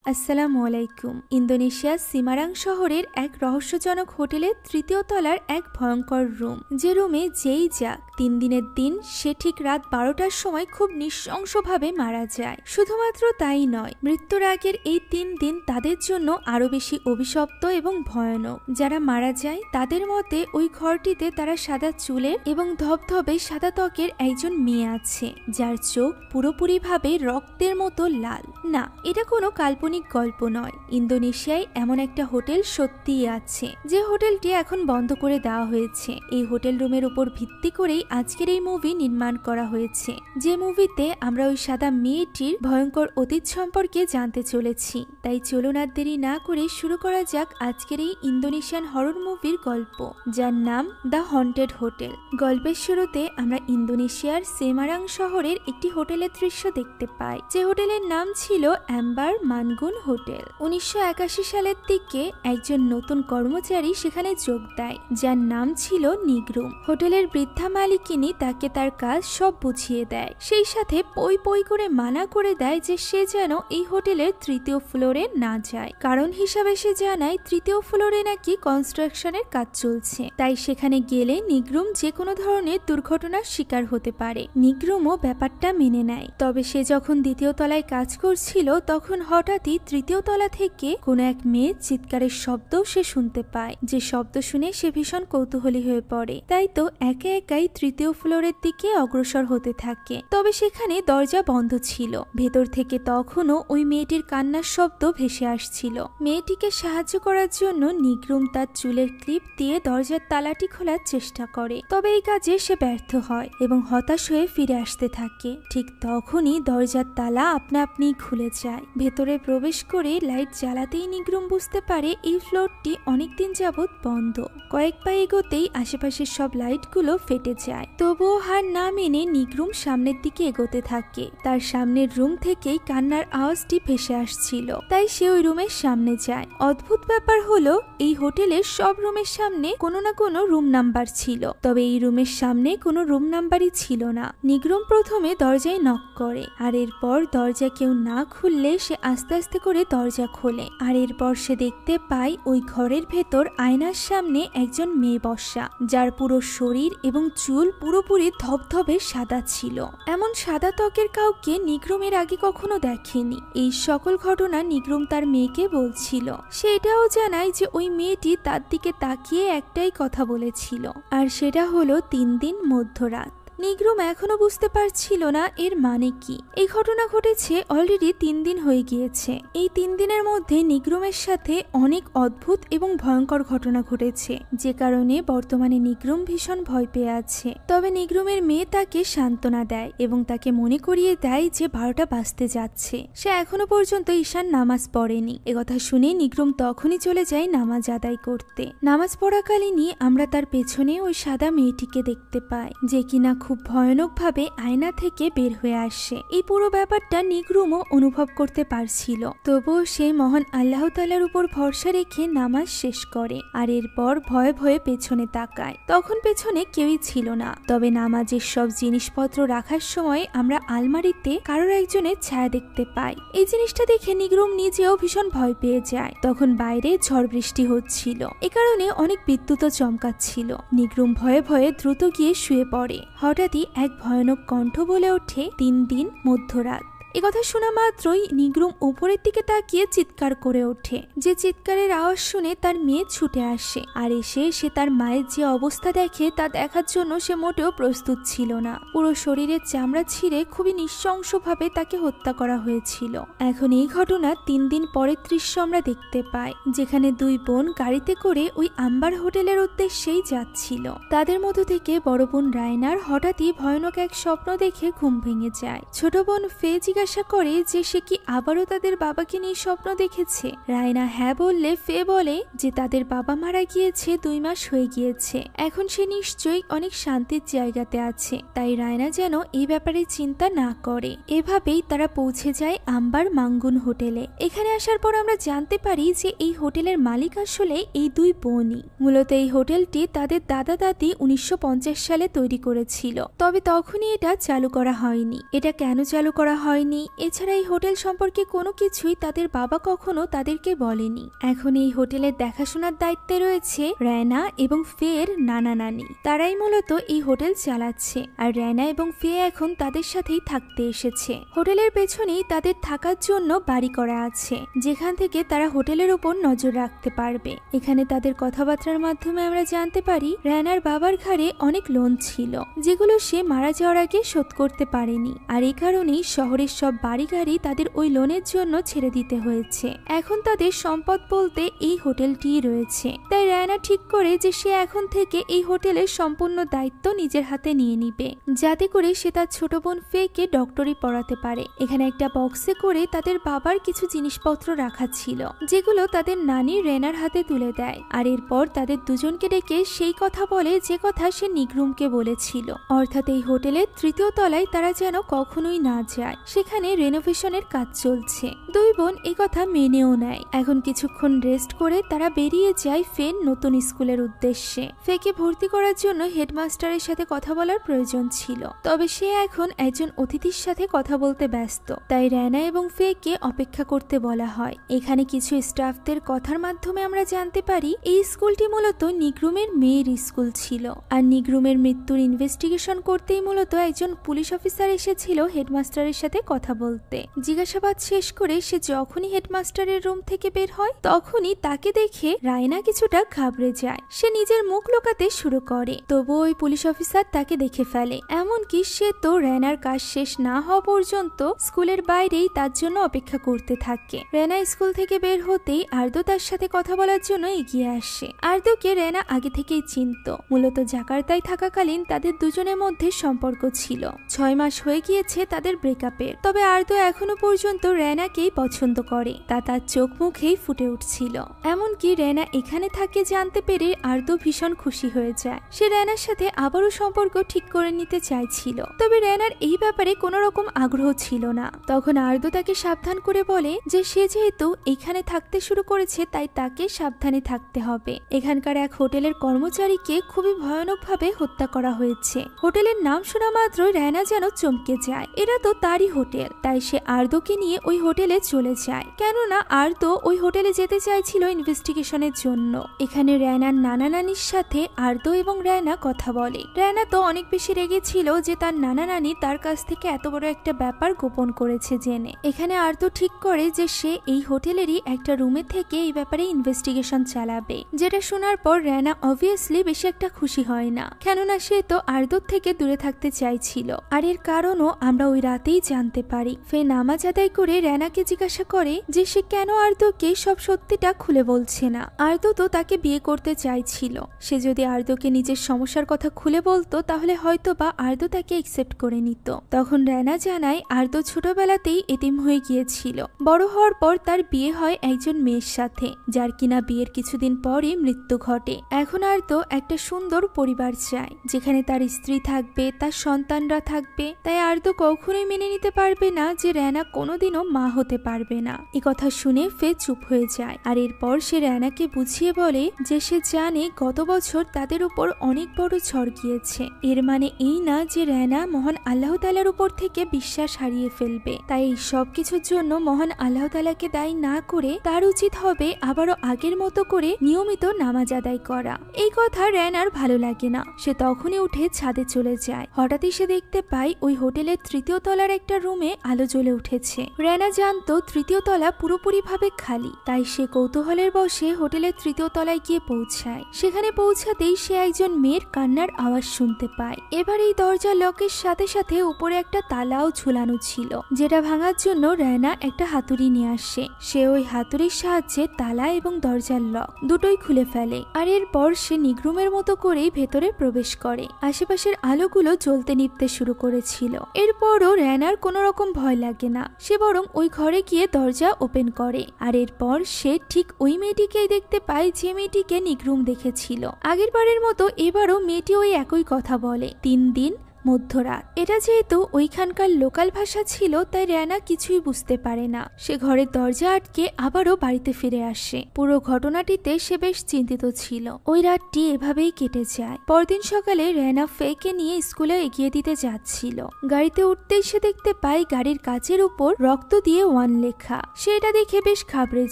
আসসালামু আলাইকুম। ইন্দোনেশিয়ার সিমারাং শহরের এক রহস্যজনক হোটেলের তৃতীয় তলার এক ভয়ঙ্কর রুম, যে রুমে যেই যাক 3 দিনের দিন সে ঠিক রাত 12টার সময় খুব নৃশংসভাবে মারা যায়। শুধুমাত্র তাই নয়, মৃত্যুর আগের এই 3 দিন তাদের জন্য আরো বেশি অভিশপ্ত এবং ভয়ানক। যারা মারা যায় তাদের মতে ওই ঘরটিতে তারা সাদা চুলের এবং ধবধবে সাদা ত্বকের একজন মেয়ে আছে, যার চোখ পুরোপুরিভাবে রক্তের মতো লাল। না, এটা কোনো কাল্পনিক গল্প নয়। ইন্দোনেশিয়ায় এমন একটা হোটেল সত্যিই আছে, যে হোটেলটি এখন বন্ধ করে দেওয়া হয়েছে। এই হোটেল রুমের উপর ভিত্তি করেই আজকের এই মুভি নির্মাণ করা হয়েছে, যে মুভিতে আমরা ওই সাদা মেয়েটির ভয়ঙ্কর অতীত সম্পর্কে জানতে চলেছি। তাই চলুন আর দেরি না করে শুরু করা যাক আজকের এই ইন্দোনেশিয়ান হরর মুভির গল্প, যার নাম দ্য হন্টেড হোটেল। গল্পের শুরুতে আমরা ইন্দোনেশিয়ার সেমারাং শহরের একটি হোটেলের দৃশ্য দেখতে পাই, যে হোটেলের নাম ছিল অ্যাম্বার মানগুন হোটেল। 1981 সালের দিকে একজন নতুন কর্মচারী সেখানে যোগ দেয়, যার নাম ছিল নিগ্রুম। হোটেলের বৃদ্ধা মালিকিনী তাকে তার কাজ সব বুঝিয়ে দেয়, সেই সাথে পই পই করে মানা করে দেয় যে সে যেন এই হোটেলের 3য় ফ্লোরে না যায়। কারণ হিসাবে সে জানায় 3য় ফ্লোরে নাকি কনস্ট্রাকশনের কাজ চলছে, তাই সেখানে গেলে নিগ্রুম যে কোনো ধরনের দুর্ঘটনার শিকার হতে পারে। নিগ্রুমও ব্যাপারটা মেনে নেয়। তবে সে যখন 2য় তলায় কাজ করছিল, তখন হঠাৎই 3য় তলা থেকে কোনো এক মেয়ের চিৎকারের শব্দ সে শুনতে পায়, যে শব্দ শুনে সে ভীষণ কৌতূহলী হয়ে পড়ে। তাই তো একা একাই 3য় ফ্লোরের দিকে অগ্রসর হতে থাকে। তবে সেখানে দরজা বন্ধ ছিল। ভেতর থেকে তখনও ওই মেয়েটির কান্নার শব্দ ভেসে আসছিল। মেয়েটিকে সাহায্য করার জন্য নিগ্রুম তার চুলের ক্লিপ দিয়ে দরজার তালাটি খোলার চেষ্টা করে। তবে এই কাজে সে ব্যর্থ হয় এবং হতাশ হয়ে ফিরে আসতে থাকে। ঠিক তখনই দরজার তালা আপনা আপনি খুলে যায়। ভেতরে প্রবেশ করে লাইট জ্বালাতেই নিগ্রুম বুঝতে পারে এই ফ্লোরটি অনেকদিন যাবৎ বন্ধ। কয়েক পা এগোতেই আশেপাশের সব লাইটগুলো ফেটে যায়। তবুও হার না মেনে নিগ্রুম সামনের দিকে এগোতে থাকে। তার সামনের রুম থেকেই কান্নার আওয়াজটি ভেসে আসছিল, তাই সে ওই রুমের সামনে যায়। অদ্ভুত ব্যাপার হলো, এই হোটেলের সব রুমের সামনে কোনো না কোনো রুম নাম্বার ছিল, তবে এই রুমের সামনে কোনো রুম নাম্বারই ছিল না। নিগ্রুম প্রথমে দরজায় নক করে, আর এরপর দরজা কেউ না খুললে সে আস্তে আস্তে করে দরজা খোলে। আর এরপর সে দেখতে পায় ওই ঘরের ভেতর আয়নার সামনে একজন মেয়ে বসা, যার পুরো শরীর এবং চুল পুরোপুরি ধবধবে সাদা ছিল। এমন সাদা ত্বকের কাউকে নিগ্রুম এর আগে কখনো দেখেনি। এই সকল ঘটনা নিগ্রুম তার মেয়েকে বলছিল। সে এটাও জানায় যে ওই মেয়েটি তার দিকে তাকিয়ে একটাই কথা বলেছিল, আর সেটা হলো 3 দিন মধ্যরাত। নিগ্রুম এখনো বুঝতে পারছিল না এর মানে কি। এই ঘটনা ঘটেছে অলরেডি 3 দিন হয়ে গিয়েছে। এই 3 দিনের মধ্যে নিগ্রুমের সাথে অনেক অদ্ভুত এবং ভয়ঙ্কর ঘটনা ঘটেছে, যে কারণে বর্তমানে নিগ্রুম ভীষণ ভয় পেয়ে আছে। তবে নিগ্রুমের মেয়ে তাকে সান্ত্বনা দেয় এবং তাকে মনে করিয়ে দেয় যে 12টা বাজতে যাচ্ছে। সে এখনো পর্যন্ত ঈশান নামাজ পড়েনি। একথা শুনে নিগ্রুম তখনই চলে যায় নামাজ আদায় করতে। নামাজ পড়াকালীনই আমরা তার পেছনে ওই সাদা মেয়েটিকে দেখতে পাই, যে কিনা খুব ভয়ানকভাবে আয়না থেকে বের হয়ে আসে। এই পুরো ব্যাপারটা নিগ্রুমও অনুভব করতে পারছিল। তবুও সে মহান আল্লাহ তাআলার উপর ভরসা রেখে নামাজ শেষ করে, আর এরপর ভয়ে ভয়ে পেছনে তাকায়। তখন পেছনে কেউই ছিল না। তবে নামাজের সব জিনিসপত্র রাখার সময় আমরা আলমারিতে কারোর একজনের ছায়া দেখতে পাই। এই জিনিসটা দেখে নিগ্রুম নিজেও ভীষণ ভয় পেয়ে যায়। তখন বাইরে ঝড় বৃষ্টি হচ্ছিল, এ কারণে অনেক বিদ্যুৎও চমকাচ্ছিল। নিগ্রুম ভয়ে ভয়ে দ্রুত গিয়ে শুয়ে পড়ে। হঠাৎই এক ভয়ানক কণ্ঠ বলে ওঠে, 3 দিন মধ্যরাত। একথা শোনা মাত্রই নিগ্রুম উপরের দিকে তাকিয়ে চিৎকার করে ওঠে। যে চিৎকারের আওয়াজ শুনে তার মেয়ে ছুটে আসে, আর এসে সে তার মায়ের যে অবস্থা দেখে তা দেখার জন্য সে মোটেও প্রস্তুত ছিল না। পুরো শরীরের চামড়া ছিঁড়ে খুবই নৃশংসভাবে তাকে হত্যা করা হয়েছিল। এখন এই ঘটনা 3 দিন পরের দৃশ্য আমরা দেখতে পাই, যেখানে 2 বোন গাড়িতে করে ওই আম্বার হোটেলের উদ্দেশ্যেই যাচ্ছিল। তাদের মধ্য থেকে বড় বোন রায়নার হঠাৎই ভয়ানক এক স্বপ্ন দেখে ঘুম ভেঙে যায়। ছোট বোন ফে জিজ্ঞাসা করে যে সে কি আবারও তাদের বাবাকে নিয়ে স্বপ্ন দেখেছে। রায়না হ্যাঁ বললে ফে বলে যে তাদের বাবা মারা গিয়েছে 2 মাস হয়ে গিয়েছে, এখন সে নিশ্চয়ই অনেক শান্তির জায়গাতে আছে। তাই রায়না যেন এই ব্যাপারে চিন্তা না করে। এভাবেই তারা পৌঁছে যায় আম্বার মাঙ্গুন হোটেলে। এখানে আসার পর আমরা জানতে পারি যে এই হোটেলের মালিক আসলে এই 2 বোনই। মূলত এই হোটেলটি তাদের দাদা দাদি 1950 সালে তৈরি করেছিল, তবে তখনই এটা চালু করা হয়নি। এটা কেন চালু করা হয়নি দেখিনি। এছাড়া এই হোটেল সম্পর্কে কোনো কিছুই তাদের বাবা কখনো তাদেরকে বলেনি। এখন এই হোটেলের দেখাশোনার দায়িত্বে রয়েছে রায়না এবং ফের নানা নানি। তারাই মূলত এই হোটেল চালাচ্ছে, আর রায়না এবং ফে এখন তাদের সাথেই থাকতে এসেছে। হোটেলের পেছনেই তাদের থাকার জন্য বাড়ি করা আছে, যেখান থেকে তারা হোটেলের উপর নজর রাখতে পারবে। এখানে তাদের কথাবার্তার মাধ্যমে আমরা জানতে পারি রায়নার বাবার ঘাড়ে অনেক লোন ছিল, যেগুলো সে মারা যাওয়ার আগে শোধ করতে পারেনি, আর এই কারণেই শহরের সব বাড়ি গাড়ি তাদের ওই লোনের জন্য ছেড়ে দিতে হয়েছে। এখন তাদের সম্পদ বলতে এই হোটেলটি রয়েছে। তাই রায়না ঠিক করে যে সে এখন থেকে এই হোটেলের সম্পূর্ণ দায়িত্ব নিজের হাতে নিয়ে নিবে, যাতে করে সে তার ছোট বোন ফেকে ডক্টরি পড়াতে পারে। এখানে একটা বক্সে করে তাদের বাবার কিছু জিনিসপত্র রাখা ছিল, যেগুলো তাদের নানি রেনার হাতে তুলে দেয়, আর এরপর তাদের দুজনকে ডেকে সেই কথা বলে যে কথা সে নিগ্রুমকে বলেছিল, অর্থাৎ এই হোটেলের 3য় তলায় তারা যেন কখনোই না যায়, সেখানে রেনোভেশনের কাজ চলছে। দুই বোন এই কথা মেনেও নেয়। এখন কিছুক্ষণ রেস্ট করে তারা বেরিয়ে যায় ফের নতুন স্কুলের উদ্দেশ্যে। ফেকে ভর্তি করার জন্য হেডমাস্টারের সাথে কথা বলার প্রয়োজন ছিল, তবে সে এখন একজন অতিথির সাথে কথা বলতে ব্যস্ত। তাই রায়না এবং ফেকে অপেক্ষা করতে বলা হয়। এখানে কিছু স্টাফদের কথার মাধ্যমে আমরা জানতে পারি এই স্কুলটি মূলত নিগ্রুমের মেয়ের স্কুল ছিল, আর নিগ্রুমের মৃত্যুর ইনভেস্টিগেশন করতেই মূলত একজন পুলিশ অফিসার এসেছিল হেডমাস্টারের সাথে কথা বলতে। জিজ্ঞাসাবাদ শেষ করে সে যখনই হেডমাস্টারের রুম থেকে বের হয়, তখনই তাকে দেখে রায়না কিছুটা ঘাবড়ে যায়। সে নিজের মুখ লুকাতে শুরু করে, তবুও ওই পুলিশ অফিসার তাকে দেখে ফেলে। এমনকি সে তো রায়নার কাজ শেষ না হওয়া পর্যন্ত স্কুলের বাইরেই তার জন্য অপেক্ষা করতে থাকে। রায়না স্কুল থেকে বের হতেই আর্দো তার সাথে কথা বলার জন্য এগিয়ে আসে। আর্দোকে রায়না আগে থেকেই চিনত, মূলত জাকার্তায় থাকাকালীন তাদের দুজনের মধ্যে সম্পর্ক ছিল। 6 মাস হয়ে গিয়েছে তাদের ব্রেকআপের, তবে আর্দো এখনো পর্যন্ত রায়নাকেই পছন্দ করে, তা তার চোখ মুখেই ফুটে উঠছিল। এমনকি রায়না এখানে থাকে জানতে পেরে আর্দো ভীষণ খুশি হয়ে যায়। সে রায়নার সাথে আবারও সম্পর্ক ঠিক করে নিতে চাইছিল, তবে রায়নার এই ব্যাপারে কোনো রকম আগ্রহ ছিল না। তখন আর্দো তাকে সাবধান করে বলে যে সে যেহেতু এখানে থাকতে শুরু করেছে, তাই তাকে সাবধানে থাকতে হবে। এখানকার এক হোটেলের কর্মচারীকে খুবই ভয়ানকভাবে হত্যা করা হয়েছে। হোটেলের নাম শোনা মাত্রই রায়না যেন চমকে যায়, এরা তো তারই হোটেল। তাই সে আর্দোকে নিয়ে ওই হোটেলে চলে যায়, কেননা আর্দো ওই হোটেলে যেতে চাইছিল ইনভেস্টিগেশনের জন্য। এখানে রায়নার নানা নানির সাথে আর্দো এবং রায়না কথা বলে। রায়না তো অনেক বেশি রেগেছিল যে তার নানা নানি তার কাছ থেকে এত বড় একটা ব্যাপার গোপন করেছে জেনে। এখানে আর্দো ঠিক করে যে সে এই হোটেলেরই একটা রুমে থেকে এই ব্যাপারে ইনভেস্টিগেশন চালাবে, যেটা শোনার পর রায়না অবভিয়াসলি বেশি একটা খুশি হয় না, কেননা সে তো আর্দোর থেকে দূরে থাকতে চাইছিল। আর এর কারণও আমরা ওই রাতেই জানতে পারি। ফে নামাজ আদায় করে রায়নাকে জিজ্ঞাসা করে যে সে কেন আর্দোকে সব সত্যিটা খুলে বলছে না। আর্দো তো তাকে বিয়ে করতে চাইছিল, সে যদি আর্দোকে নিজের সমস্যার কথা খুলে বলতো তাহলে হয়তো বা আর্দো তাকে একসেপ্ট করে নিত। তখন রায়না জানায় আর্দো ছোটবেলাতেই এতিম হয়ে গিয়েছিল, বড় হওয়ার পর তার বিয়ে হয় একজন মেয়ের সাথে, যার কিনা বিয়ের কিছুদিন পরে মৃত্যু ঘটে। এখন আর্দো একটা সুন্দর পরিবার চায়, যেখানে তার স্ত্রী থাকবে, তার সন্তানরা থাকবে। তাই আর্দো কখনোই মেনে নিতে পারবে না যে রায়না কোনোদিনও মা হতে পারবে না। এ কথা শুনে ফে চুপ হয়ে যায়, আর এরপর সে রায়নাকে বুঝিয়ে বলে যে সে জানে গত বছর তাদের উপর অনেক বড় ঝড় গিয়েছে। এর মানে এই না যে রায়না মহান আল্লাহ তাআলার উপর থেকে বিশ্বাস হারিয়ে ফেলবে। তাই এই সব কিছুর জন্য মহান আল্লাহ তাআলাকে দায়ী না করে তার উচিত হবে আবারও আগের মতো করে নিয়মিত নামাজ আদায় করা। এই কথা রায়নার ভালো লাগে না। সে তখনই উঠে ছাদে চলে যায়। হঠাৎই সে দেখতে পায় ওই হোটেলের 3য় তলার একটা রুমে আলো জ্বলে উঠেছে। রায়না জানতো 3য় তলা পুরোপুরি ভাবে খালি, তাই সে কৌতূহলের বসে হোটেলের 3য় তলায় গিয়ে পৌঁছায়। সেখানে পৌঁছাতেই সে একজন মেয়ের কান্নার আওয়াজ শুনতে পায়। এবার এই দরজার লকের সাথে সাথে উপরে একটা তালাও ঝুলানো ছিল, যেটা ভাঙার জন্য রায়না একটা হাতুড়ি নিয়ে আসে। সে ওই হাতুড়ির সাহায্যে তালা এবং দরজার লক দুটোই খুলে ফেলে, আর এরপর সে নিগ্রুমের মতো করেই ভেতরে প্রবেশ করে। আশেপাশের আলোগুলো জ্বলতে নিভতে শুরু করেছিল। এরপরও রায়নার কোনো রকম ভয় লাগে না, সে বরং ওই ঘরে গিয়ে দরজা ওপেন করে। আর এরপর সে ঠিক ওই মেয়েটিকেই দেখতে পায় যে মেয়েটিকে নিগ্রুম দেখেছিল। আগের বারের মতো এবারও মেয়েটি ওই একই কথা বলে, 3 দিন মধ্যরাত। এটা যেহেতু ওইখানকার লোকাল ভাষা ছিল তাই রেনা কিছুই বুঝতে পারে না। সে ঘরের দরজা আটকে আবারও বাড়িতে ফিরে আসে। পুরো ঘটনাটিতে সে বেশ চিন্তিত ছিল। ওই রাতটি এভাবেই কেটে যায়। পরদিন সকালে রেনা ফেকে নিয়ে স্কুলে এগিয়ে দিতে যাচ্ছিল। গাড়িতে উঠতেই সে দেখতে পায় গাড়ির কাচের উপর রক্ত দিয়ে 1 লেখা। সে এটা দেখে বেশ ঘাবড়ে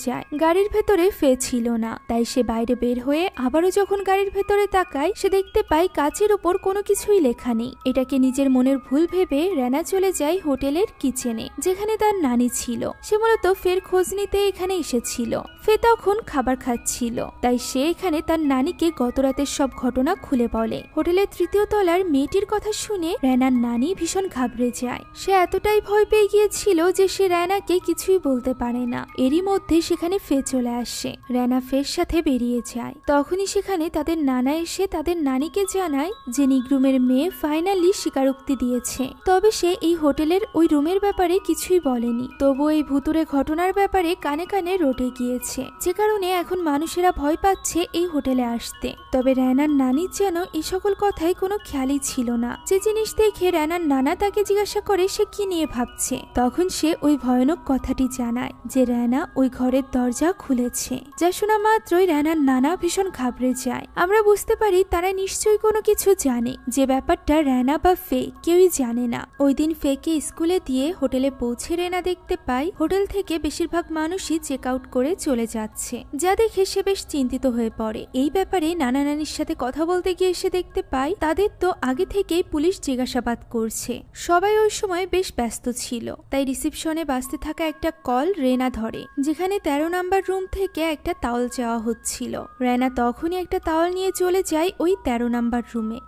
যায়। গাড়ির ভেতরে ফে ছিল না, তাই সে বাইরে বের হয়ে আবারও যখন গাড়ির ভেতরে তাকায় সে দেখতে পায় কাচের উপর কোনো কিছুই লেখা নেই। এটাকে নিজের মনের ভুল ভেবে রেনা চলে যায় হোটেলের কিচেনে, যেখানে তার নানি ছিল। সে মূলত ফের খোঁজ নিতে এখানে এসেছিল। ফে তখন খাবার খাচ্ছিল, তাই সে এখানে তার নানিকে গত রাতের সব ঘটনা খুলে বলে। হোটেলের 3য় তলার মেয়েটির কথা শুনে রেনার নানি ভীষণ ঘাবড়ে যায়। সে এতটাই ভয় পেয়ে গিয়েছিল যে সে রেনাকে কিছুই বলতে পারে না। এরই মধ্যে সেখানে ফে চলে আসে। রেনা ফের সাথে বেরিয়ে যায়। তখনই সেখানে তাদের নানা এসে তাদের নানিকে জানায় যে নিগ্রুমের মেয়ে ফাইনালি স্বীকারোক্তি দিয়েছে। তবে সে এই হোটেলের ওই রুমের ব্যাপারে কিছুই বলেনি। তবু এই ভুতুরে ঘটনার ব্যাপারে কানে কানে রটে গিয়েছে, যে কারণে এখন মানুষেরা ভয় পাচ্ছে এই হোটেলে আসতে। তবে রেনার নানির যেন এই সকল কথায় কোনো খেয়ালই ছিল না। যে জিনিস দেখে রেনার নানা তাকে জিজ্ঞাসা করে সে কি নিয়ে ভাবছে, তখন সে ওই ভয়ানক কথাটি জানায় যে রেনা ওই ঘরের দরজা খুলেছে। যা শোনা মাত্রই রেনার নানা ভীষণ ঘাবড়ে যায়। আমরা বুঝতে পারি তারা নিশ্চয়ই কোনো কিছু জানে, যে ব্যাপারটা রেনা বা ফে কেউই জানে না। ওই দিন ফেকে স্কুলে দিয়ে হোটেলে পৌঁছে রেনা দেখতে পাই হোটেল থেকে বেশিরভাগ মানুষই চেক আউট করে চলে যাচ্ছে, যা দেখে সে বেশ চিন্তিত হয়ে পড়ে। এই ব্যাপারে নানা নানির সাথে কথা বলতে গিয়ে সে দেখতে পাই তাদের তো আগে থেকেই পুলিশ জিজ্ঞাসাবাদ করছে। সবাই ওই সময় বেশ ব্যস্ত ছিল, তাই রিসেপশনে বাজতে থাকা একটা কল রেনা ধরে, যেখানে 13 নাম্বার রুম থেকে একটা তাওয়াল চাওয়া হচ্ছিল। রেনা তখনই একটা তাওয়াল নিয়ে চলে যায় ওই 13 নাম্বার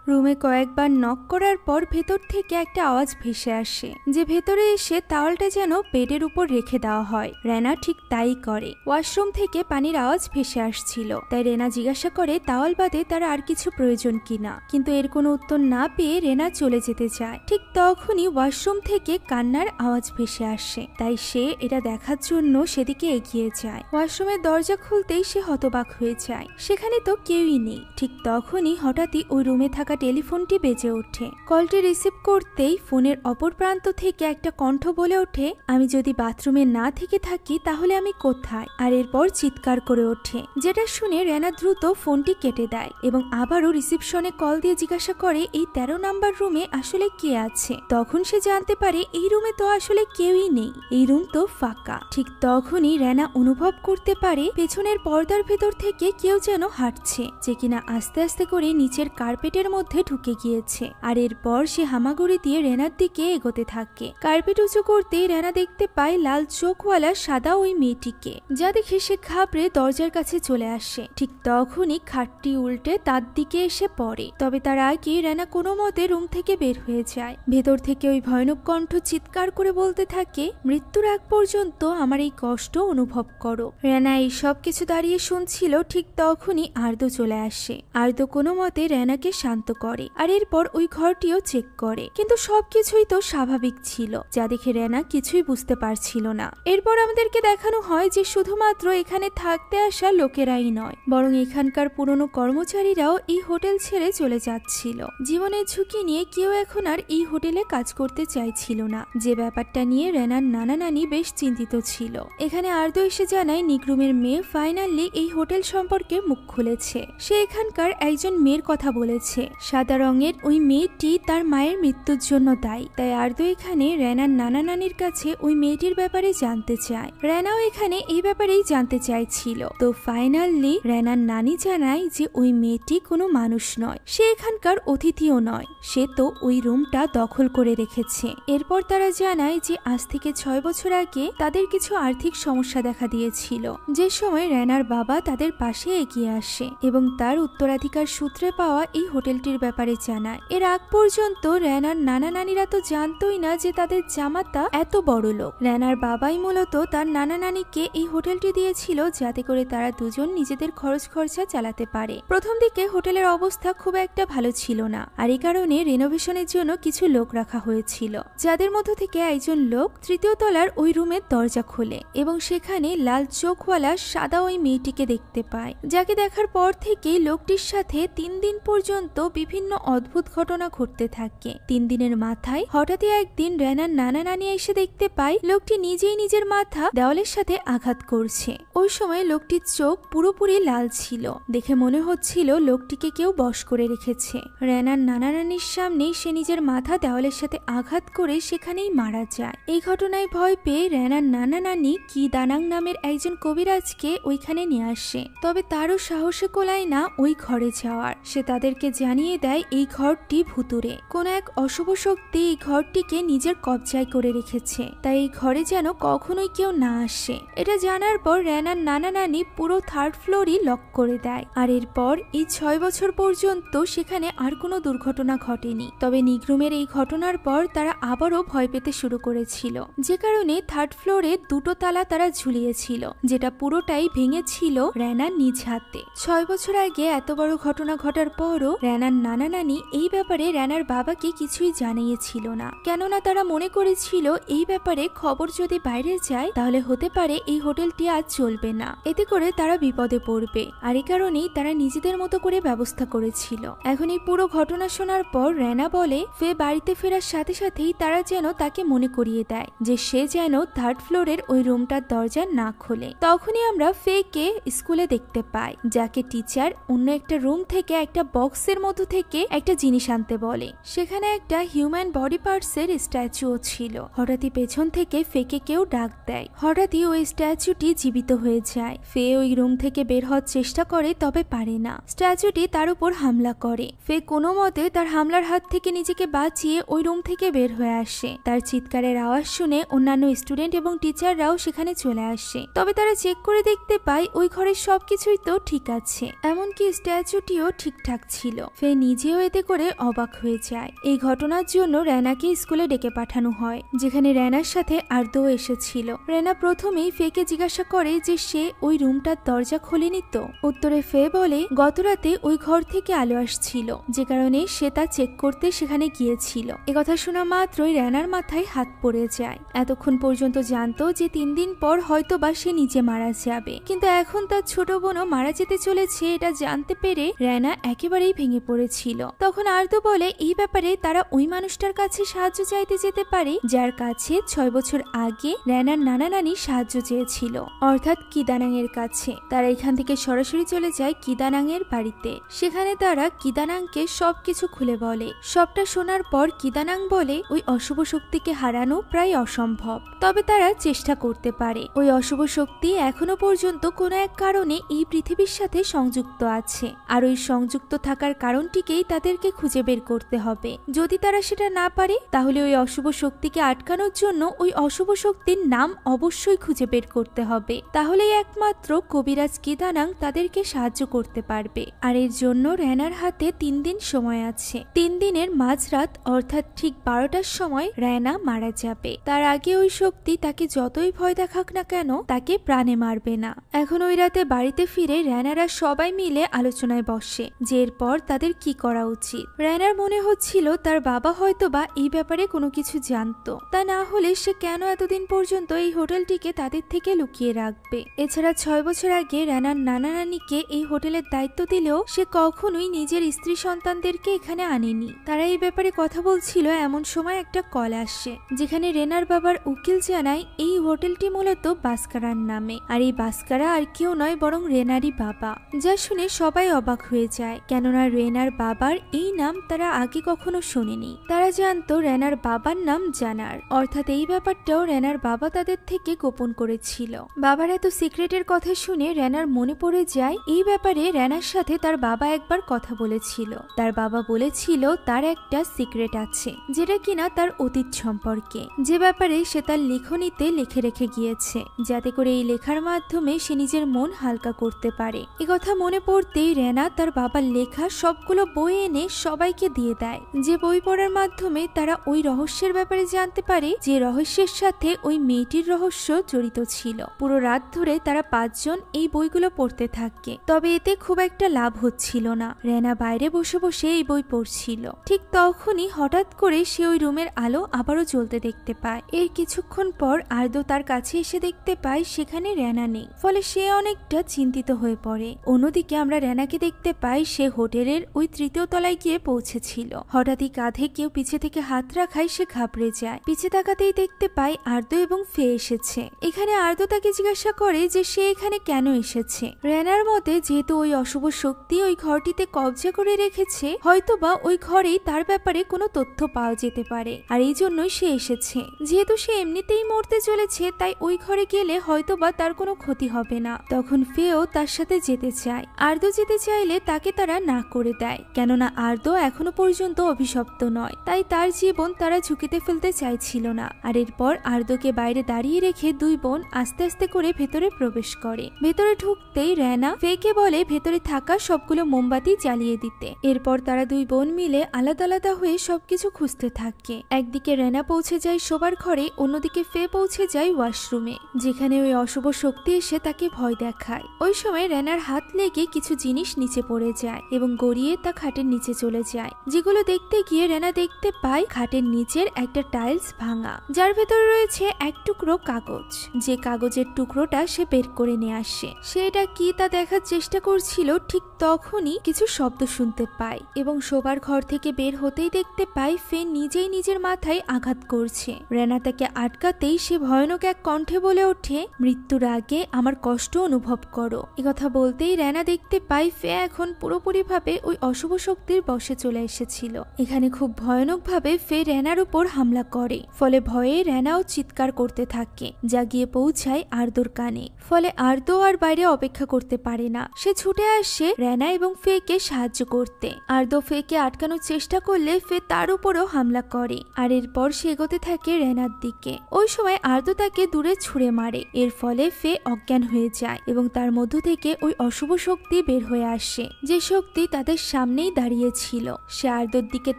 রুমে কয়েকবার নক করার পর ভেতর থেকে একটা আওয়াজ ভেসে আসে, যে ভেতরে এসে তাওয়ালটা যেন বেডের উপর রেখে দেওয়া হয়। রেনা ঠিক তাই করে। ওয়াশরুম থেকে পানির আওয়াজ ভেসে আসছিল, তাই রেনা জিজ্ঞাসা করে তাওয়াল বাদে তার আর কিছু প্রয়োজন কিনা। কিন্তু এর কোনো উত্তর না পেয়ে রেনা চলে যেতে চায়। ঠিক তখনই ওয়াশরুম থেকে কান্নার আওয়াজ ভেসে আসে, তাই সে এটা দেখার জন্য সেদিকে এগিয়ে যায়। ওয়াশরুমের দরজা খুলতেই সে হতবাক হয়ে যায়। সেখানে তো কেউই নেই। ঠিক তখনই হঠাৎই ওই রুমে থাকা টেলিফোনটি বেজে ওঠে। কলটি রিসিভ করতেই ফোনের অপর প্রান্ত থেকে একটা কণ্ঠ বলে ওঠে, আমি যদি বাথরুমে না থেকে থাকি তাহলে আমি কোথায়? আর এরপর চিৎকার করে ওঠে, যেটা শুনে রেনা দ্রুত ফোনটি কেটে দেয় এবং আবারও রিসেপশনে কল দিয়ে জিজ্ঞাসা করে এই 13 নাম্বার রুমে আসলে কে আছে। তখন সে জানতে পারে এই রুমে তো আসলে কেউই নেই, এই রুম তো ফাঁকা। ঠিক তখনই রেনা অনুভব করতে পারে পেছনের পর্দার ভেতর থেকে কেউ যেন হাঁটছে, যে কিনা আস্তে আস্তে করে নিচের কার্পেটের মধ্যে ঢুকে গিয়েছে। আর এরপর সে হামাগুড়ি দিয়ে রেনার দিকে এগোতে থাকে। কার্পেট উঁচু করতেই রেনা দেখতে পায় লাল চোখওয়ালা সাদা ওই মেয়েটিকে, যা দেখে সে ঘাবড়ে দরজার কাছে চলে আসে। ঠিক তখনই খাটটি উল্টে তার দিকে এসে পড়ে। তবে তার আগে রেনা কোনো মতে রুম থেকে বের হয়ে যায়। ভেতর থেকে ওই ভয়ানক কণ্ঠ চিৎকার করে বলতে থাকে, মৃত্যুর আগ পর্যন্ত আমার এই কষ্ট অনুভব করো। রেনা এই সব কিছু দাঁড়িয়ে শুনছিল। ঠিক তখনই আর্দ্র চলে আসে। আর্দ্র কোনো মতে রেনাকে শান্ত করে, আর এরপর ওই ঘরটিও চেক করে। কিন্তু সবকিছুই তো স্বাভাবিক ছিল, যা দেখে রেনা কিছুই বুঝতে পারছিল না। এরপর আমাদেরকে দেখানো হয় যে শুধুমাত্র এখানে থাকতে আসা লোকেরাই নয়, বরং এখানকার পুরনো কর্মচারীরাও এই হোটেল ছেড়ে চলে যাচ্ছিল। জীবনের ঝুঁকি নিয়ে কেউ এখন আর এই হোটেলে কাজ করতে চাইছিল না, যে ব্যাপারটা নিয়ে রেনার নানা নানি বেশ চিন্তিত ছিল। এখানে আর্দ্র এসে জানায় নিগ্রুমের মেয়ে ফাইনালি এই হোটেল সম্পর্কে মুখ খুলেছে। সে এখানকার একজন মেয়ের কথা বলেছে। সাদা রঙের ওই মেয়েটি তার মায়ের মৃত্যুর জন্য দায়ী। তাই আর্দ্র এখানে রেনার নানা নানির কাছে ওই মেয়েটির ব্যাপারে জানতে চায়। রেনাও এখানে এই ব্যাপারেই জানতে চাইছিল। তো ফাইনালি রেনার নানি জানায় যে ওই মেয়েটি কোনো মানুষ নয়, সে এখানকার অতিথিও নয়, সে তো ওই রুমটা দখল করে রেখেছে। এরপর তারা জানায় যে আজ থেকে 6 বছর আগে তাদের কিছু আর্থিক সমস্যা দেখা দিয়েছিল, যে সময় রেনার বাবা তাদের পাশে এগিয়ে আসে এবং তার উত্তরাধিকার সূত্রে পাওয়া এই হোটেলটির ব্যাপারে জানায়। এর আগ পর্যন্ত রেনার নানা নানিরা তো জানতোই না যে তাদের জামাতা এত বড় লোক। রেনার বাবাই মূলত তার নানা নানিকে এই হোটেলটি দিয়েছিল, যাতে করে তারা দুজন নিজেদের খরচ খরচা চালাতে পারে। প্রথম দিকে হোটেলের অবস্থা খুব একটা ভালো ছিল না, আর এই কারণে রেনোভেশনের জন্য কিছু লোক রাখা হয়েছিল, যাদের মধ্য থেকে একজন লোক 3য় তলার ওই রুমের দরজা খোলে এবং সেখানে লাল চোখওয়ালা সাদা ওই মেয়েটিকে দেখতে পায়, যাকে দেখার পর থেকে লোকটির সাথে 3 দিন পর্যন্ত বিভিন্ন অদ্ভুত ঘটনা ঘটতে ঘুরতে থাকে। 3 দিনের মাথায় হঠাৎই একদিন রেনার নানা নানি এসে দেখতে পায় লোকটি নিজেই নিজের মাথা দেওয়ালের সাথে আঘাত করছে। ওই সময় লোকটির চোখ পুরোপুরি লাল ছিল, দেখে মনে হচ্ছিল লোকটিকে কেউ বশ করে রেখেছে। রেনার নানা নানির সামনেই সে নিজের মাথা দেওয়ালের সাথে আঘাত করে সেখানেই মারা যায়। এই ঘটনায় ভয় পেয়ে রেনার নানা নানি কি দানাং নামের একজন কবিরাজকে ওইখানে নিয়ে আসে। তবে তারও সাহসে কোলায় না ওই ঘরে যাওয়ার। সে তাদেরকে জানিয়ে দেয় এই ঘরটি ভুতুরে, কোন এক অশুভ শক্তি এই ঘরটিকে নিজের কবজায় করে রেখেছে, তাই এই ঘরে যেন কখনোই কেউ না আসে। এটা জানার পর রেনার নানা নানি পুরো 3rd ফ্লোরই লক করে দেয়। আর এরপর এই 6 বছর পর্যন্ত সেখানে আর কোনো দুর্ঘটনা ঘটেনি। তবে নিগ্রুমের এই ঘটনার পর তারা আবারও ভয় পেতে শুরু করেছিল, যে কারণে 3rd ফ্লোরে 2টো তালা তারা ঝুলিয়েছিল, যেটা পুরোটাই ভেঙেছিল রেনার নিজ হাতে। 6 বছর আগে এত বড় ঘটনা ঘটার পরও রেনার নানা নানি এই ব্যাপারে রেনার বাবাকে কিছুই জানিয়েছিল না, কেননা তারা মনে করেছিল এই ব্যাপারে খবর যদি বাইরে যায় তাহলে হতে পারে এই হোটেলটি আজ চলবে না, এতে করে তারা বিপদে পড়বে। আর এই কারণেই তারা নিজেদের মতো করে ব্যবস্থা করেছিল। এখন এই পুরো ঘটনা শোনার পর রেনা বলে ফে বাড়িতে ফেরার সাথে সাথেই তারা যেন তাকে মনে করিয়ে দেয় যে সে যেন 3rd ফ্লোরের ওই রুমটার দরজা না খোলে। তখনই আমরা ফে কে স্কুলে দেখতে পাই, যাকে টিচার অন্য একটা রুম থেকে একটা বক্সের মধ্যে থেকে একটা জিনিস আনতে বলে। সেখানে একটা হিউম্যান বডি পার্টসের স্ট্যাচুও ছিল। হঠাৎই পেছন থেকে ফেকে কেউ ডাক দেয়। হঠাৎই ওই স্ট্যাচুটি জীবিত হয়ে যায়। ফে ওই রুম থেকে বের হওয়ার চেষ্টা করে, তবে পারে না। স্ট্যাচুটি তার উপর হামলা করে। ফে কোনো মতে তার হামলার হাত থেকে নিজেকে বাঁচিয়ে ওই রুম থেকে বের হয়ে আসে। তার চিৎকারের আওয়াজ শুনে অন্যান্য স্টুডেন্ট এবং টিচাররাও সেখানে চলে আসে। তবে তারা চেক করে দেখতে পায় ওই ঘরের সবকিছুই তো ঠিক আছে, এমনকি স্ট্যাচুটিও ঠিকঠাক ছিল। ফে নিজেও এতে করে অবাক হয়ে যায়। এই ঘটনার জন্য রেনাকে স্কুলে ডেকে পাঠানো হয়, যেখানে রেনার সাথে আর্দো এসেছিল। রেনা প্রথমেই ফেকে জিজ্ঞাসা করে যে সে ওই রুমটার দরজা খোলেনি তো। উত্তরে ফে বলে গতরাতে ওই ঘর থেকে আলো আসছিল, যে কারণে সে তা চেক করতে সেখানে গিয়েছিল। একথা শোনা মাত্রই রেনার মাথায় হাত পড়ে যায়। এতক্ষণ পর্যন্ত জানতো যে 3 দিন পর হয়তো বা সে নিজে মারা যাবে, কিন্তু এখন তার ছোট বোনও মারা যেতে চলেছে এটা জানতে পেরে রেনা একেবারেই ভেঙে পড়েছিল। তখন আর্দো বলে এই ব্যাপারে তারা ওই মানুষটার কাছে সাহায্য চাইতে যেতে পারে যার কাছে 6 বছর আগে রেনার নানা নানি সাহায্য চেয়েছিল, অর্থাৎ কিদানাং এর কাছে। তারা এখান থেকে সরাসরি চলে যায় কিদানাং এর বাড়িতে। সেখানে তারা কিদানাংকে সবকিছু খুলে বলে। সবটা শোনার পর কিদানাং বলে ওই অশুভ শক্তিকে হারানো প্রায় অসম্ভব, তবে তারা চেষ্টা করতে পারে। ওই অশুভ শক্তি এখনো পর্যন্ত কোনো এক কারণে এই পৃথিবীর সাথে সংযুক্ত আছে, আর ওই সংযুক্ত থাকার কারণটিকেই তাদেরকে খুঁজে বের করতে হবে। যদি তারা সেটা না পারে তাহলে ওই অশুভ শক্তিকে আটকানোর জন্য ওই অশুভ শক্তির নাম অবশ্যই খুঁজে বের করতে হবে। তাহলেই একমাত্র কবিরাজ কিদানাং তাদেরকে সাহায্য করতে পারবে। আর এর জন্য রেনার হাতে 3 দিন সময় আছে। 3 দিনের মাঝরাত অর্থাৎ ঠিক 12টার সময় রেনা মারা যাবে। তার আগে ওই শক্তি তাকে যতই ভয় দেখাক না কেন তাকে প্রাণে মারবে না। এখন ওই রাতে বাড়িতে ফিরে রেনারা সবাই মিলে আলোচনায় বসে যে এরপর তাদের কি করা উচিত। রেনার মনে হচ্ছিল তার বাবা হয়তো বা এই ব্যাপারে কোনো কিছু জানতো, তা না হলে সে কেন এতদিন পর্যন্ত এই হোটেলটিকে তাদের থেকে লুকিয়ে রাখবে। এছাড়া 6 বছর আগে রেনার নানা নানিকে এই হোটেলের দায়িত্ব দিলেও সে কখনোই নিজের স্ত্রী সন্তানদেরকে এখানে আনেনি। তারা এই ব্যাপারে কথা বলছিল, এমন সময় একটা কল আসে, যেখানে রেনার বাবার উকিল জানায় এই হোটেলটি মূলত বাস্কারার নামে, আর এই বাস্কারা আর কেউ নয় বরং রেনারই বাবা। যা শুনে সবাই অবাক হয়ে যায়, কেননা রেনার বাবার এই নাম তারা আগে কখনো শোনেনি। তারা জানতো রেনার বাবার নাম জানার, অর্থাৎ এই ব্যাপারটাও রেনার বাবা তাদের থেকে গোপন করেছিল। বাবার এত সিক্রেটের কথা শুনে রেনার মনে পড়ে যায় এই ব্যাপারে রেনার সাথে তার বাবা একবার কথা বলেছিল। তার বাবা বলেছিল তার একটা সিক্রেট আছে, যেটা কিনা তার অতীত সম্পর্কে, যে ব্যাপারে সে তার লেখনীতে লিখে রেখে গিয়েছে, যাতে করে এই লেখার মাধ্যমে সে নিজের মন হালকা করতে পারে। এ কথা মনে পড়তেই রেনা তার বাবার লেখা সবগুলো বই এনে সবাইকে দিয়ে দেয়, যে বই পড়ার মাধ্যমে তারা ওই রহস্যের ব্যাপারে জানতে পারে, যে রহস্যের সাথে ওই মেয়েটির রহস্য জড়িত ছিল। পুরো রাত ধরে তারা 5 জন এই বইগুলো পড়তে থাকে, তবে এতে খুব একটা লাভ হচ্ছিল না। রেনা বাইরে বসে বসে এই বই পড়ছিল। ঠিক তখনই হঠাৎ করে সে ওই রুমের আলো আবারও জ্বলতে দেখতে পায়। এর কিছুক্ষণ পর আর্দো তার কাছে এসে দেখতে পায় সেখানে রেনা নেই, ফলে সে অনেকটা চিন্তিত হয়ে পড়ে। অন্যদিকে আমরা রেনাকে দেখতে পাই সে হোটেলের ওই 3য় তলায় গিয়ে পৌঁছেছিল। যাচ্ছিল। হঠাৎই কাঁধে কেউ পিছে থেকে হাত রাখায় সে ঘাবড়ে যায়। পিছে তাকাতেই দেখতে পায় আর্দ্র এবং ফে এসেছে। এখানে আর্দ্র তাকে জিজ্ঞাসা করে যে সে এখানে কেন এসেছে। রেনার মতে যেহেতু ওই অশুভ শক্তি ওই ঘরটিতে কবজা করে রেখেছে, হয়তোবা ওই ঘরেই তার ব্যাপারে কোনো তথ্য পাওয়া যেতে পারে, আর এই জন্যই সে এসেছে। যেহেতু সে এমনিতেই মরতে চলেছে, তাই ওই ঘরে গেলে হয়তোবা তার কোনো ক্ষতি হবে না। তখন ফেও তার সাথে যেতে চায়। আর্দ্র যেতে চাইলে তাকে তারা না করে দেয়, কেননা আর্দ্র এখনো পর্যন্ত অভিশপ্ত নয়, তাই তার জীবন তারা ঝুঁকিতে ফেলতে চাইছিল না। আর এরপর আর্দ্রকে বাইরে দাঁড়িয়ে রেখে দুই বোন আস্তে আস্তে করে ভেতরে প্রবেশ করে। ভেতরে ঢুকতেই রেনা ফেকে বলে ভেতরে থাকা সবগুলো মোমবাতি জ্বালিয়ে দিতে। এরপর তারা দুই বোন মিলে আলাদা আলাদা হয়ে সবকিছু খুঁজতে থাকে। একদিকে রেনা পৌঁছে যায় শোবার ঘরে, অন্যদিকে ফে পৌঁছে যায় ওয়াশরুমে, যেখানে ওই অশুভ শক্তি এসে তাকে ভয় দেখায়। ওই সময় রেনার হাত লেগে কিছু জিনিস নিচে পড়ে যায় এবং গড়িয়ে তা খাটের নিচে চলে যায়, যেগুলো দেখতে গিয়ে রেনা দেখতে পায় খাটের নিচের একটা টাইলস ভাঙা, যার ভেতরে রয়েছে এক টুকরো কাগজ। যে কাগজের টুকরোটা সে বের করে নিয়ে আসে। সে এটা কি তা দেখার চেষ্টা করছিল, ঠিক তখনই কিছু শব্দ শুনতে পায় এবং শোবার ঘর থেকে বের হতেই দেখতে পায় ফে নিজেই নিজের মাথায় আঘাত করছে। রেনা তাকে আটকাতেই সে ভয়ানক এক কণ্ঠে বলে ওঠে, মৃত্যুর আগে আমার কষ্ট অনুভব করো। একথা বলতেই রেনা দেখতে পায় ফে এখন পুরোপুরিভাবে ওই অশুভ শক্তির বশে চলে এসেছিল। এখানে খুব ভয়ানক ভাবে ফে রেনার উপর হামলা করে, ফলে ভয়ে রেনাও চিৎকার করতে থাকে, যা গিয়ে পৌঁছায় আর্দ্রর কানে। ফলে আর্দ্র আর বাইরে অপেক্ষা করতে পারে না, সে ছুটে আসে রেনা এবং ফেকে সাহায্য করতে। আর্দ্র ফেকে আটকানোর চেষ্টা করলে ফে তার উপরও হামলা করে, আর এরপর সে এগোতে থাকে রেনার দিকে। ওই সময় আর্দ্র তাকে দূরে ছুঁড়ে মারে, এর ফলে ফে অজ্ঞান হয়ে যায় এবং তার মধ্য থেকে ওই অশুভ শক্তি বের হয়ে আসে, যে শক্তি তাদের সামনেই দাঁড়িয়েছিল। সে আর্দ্রর দিকে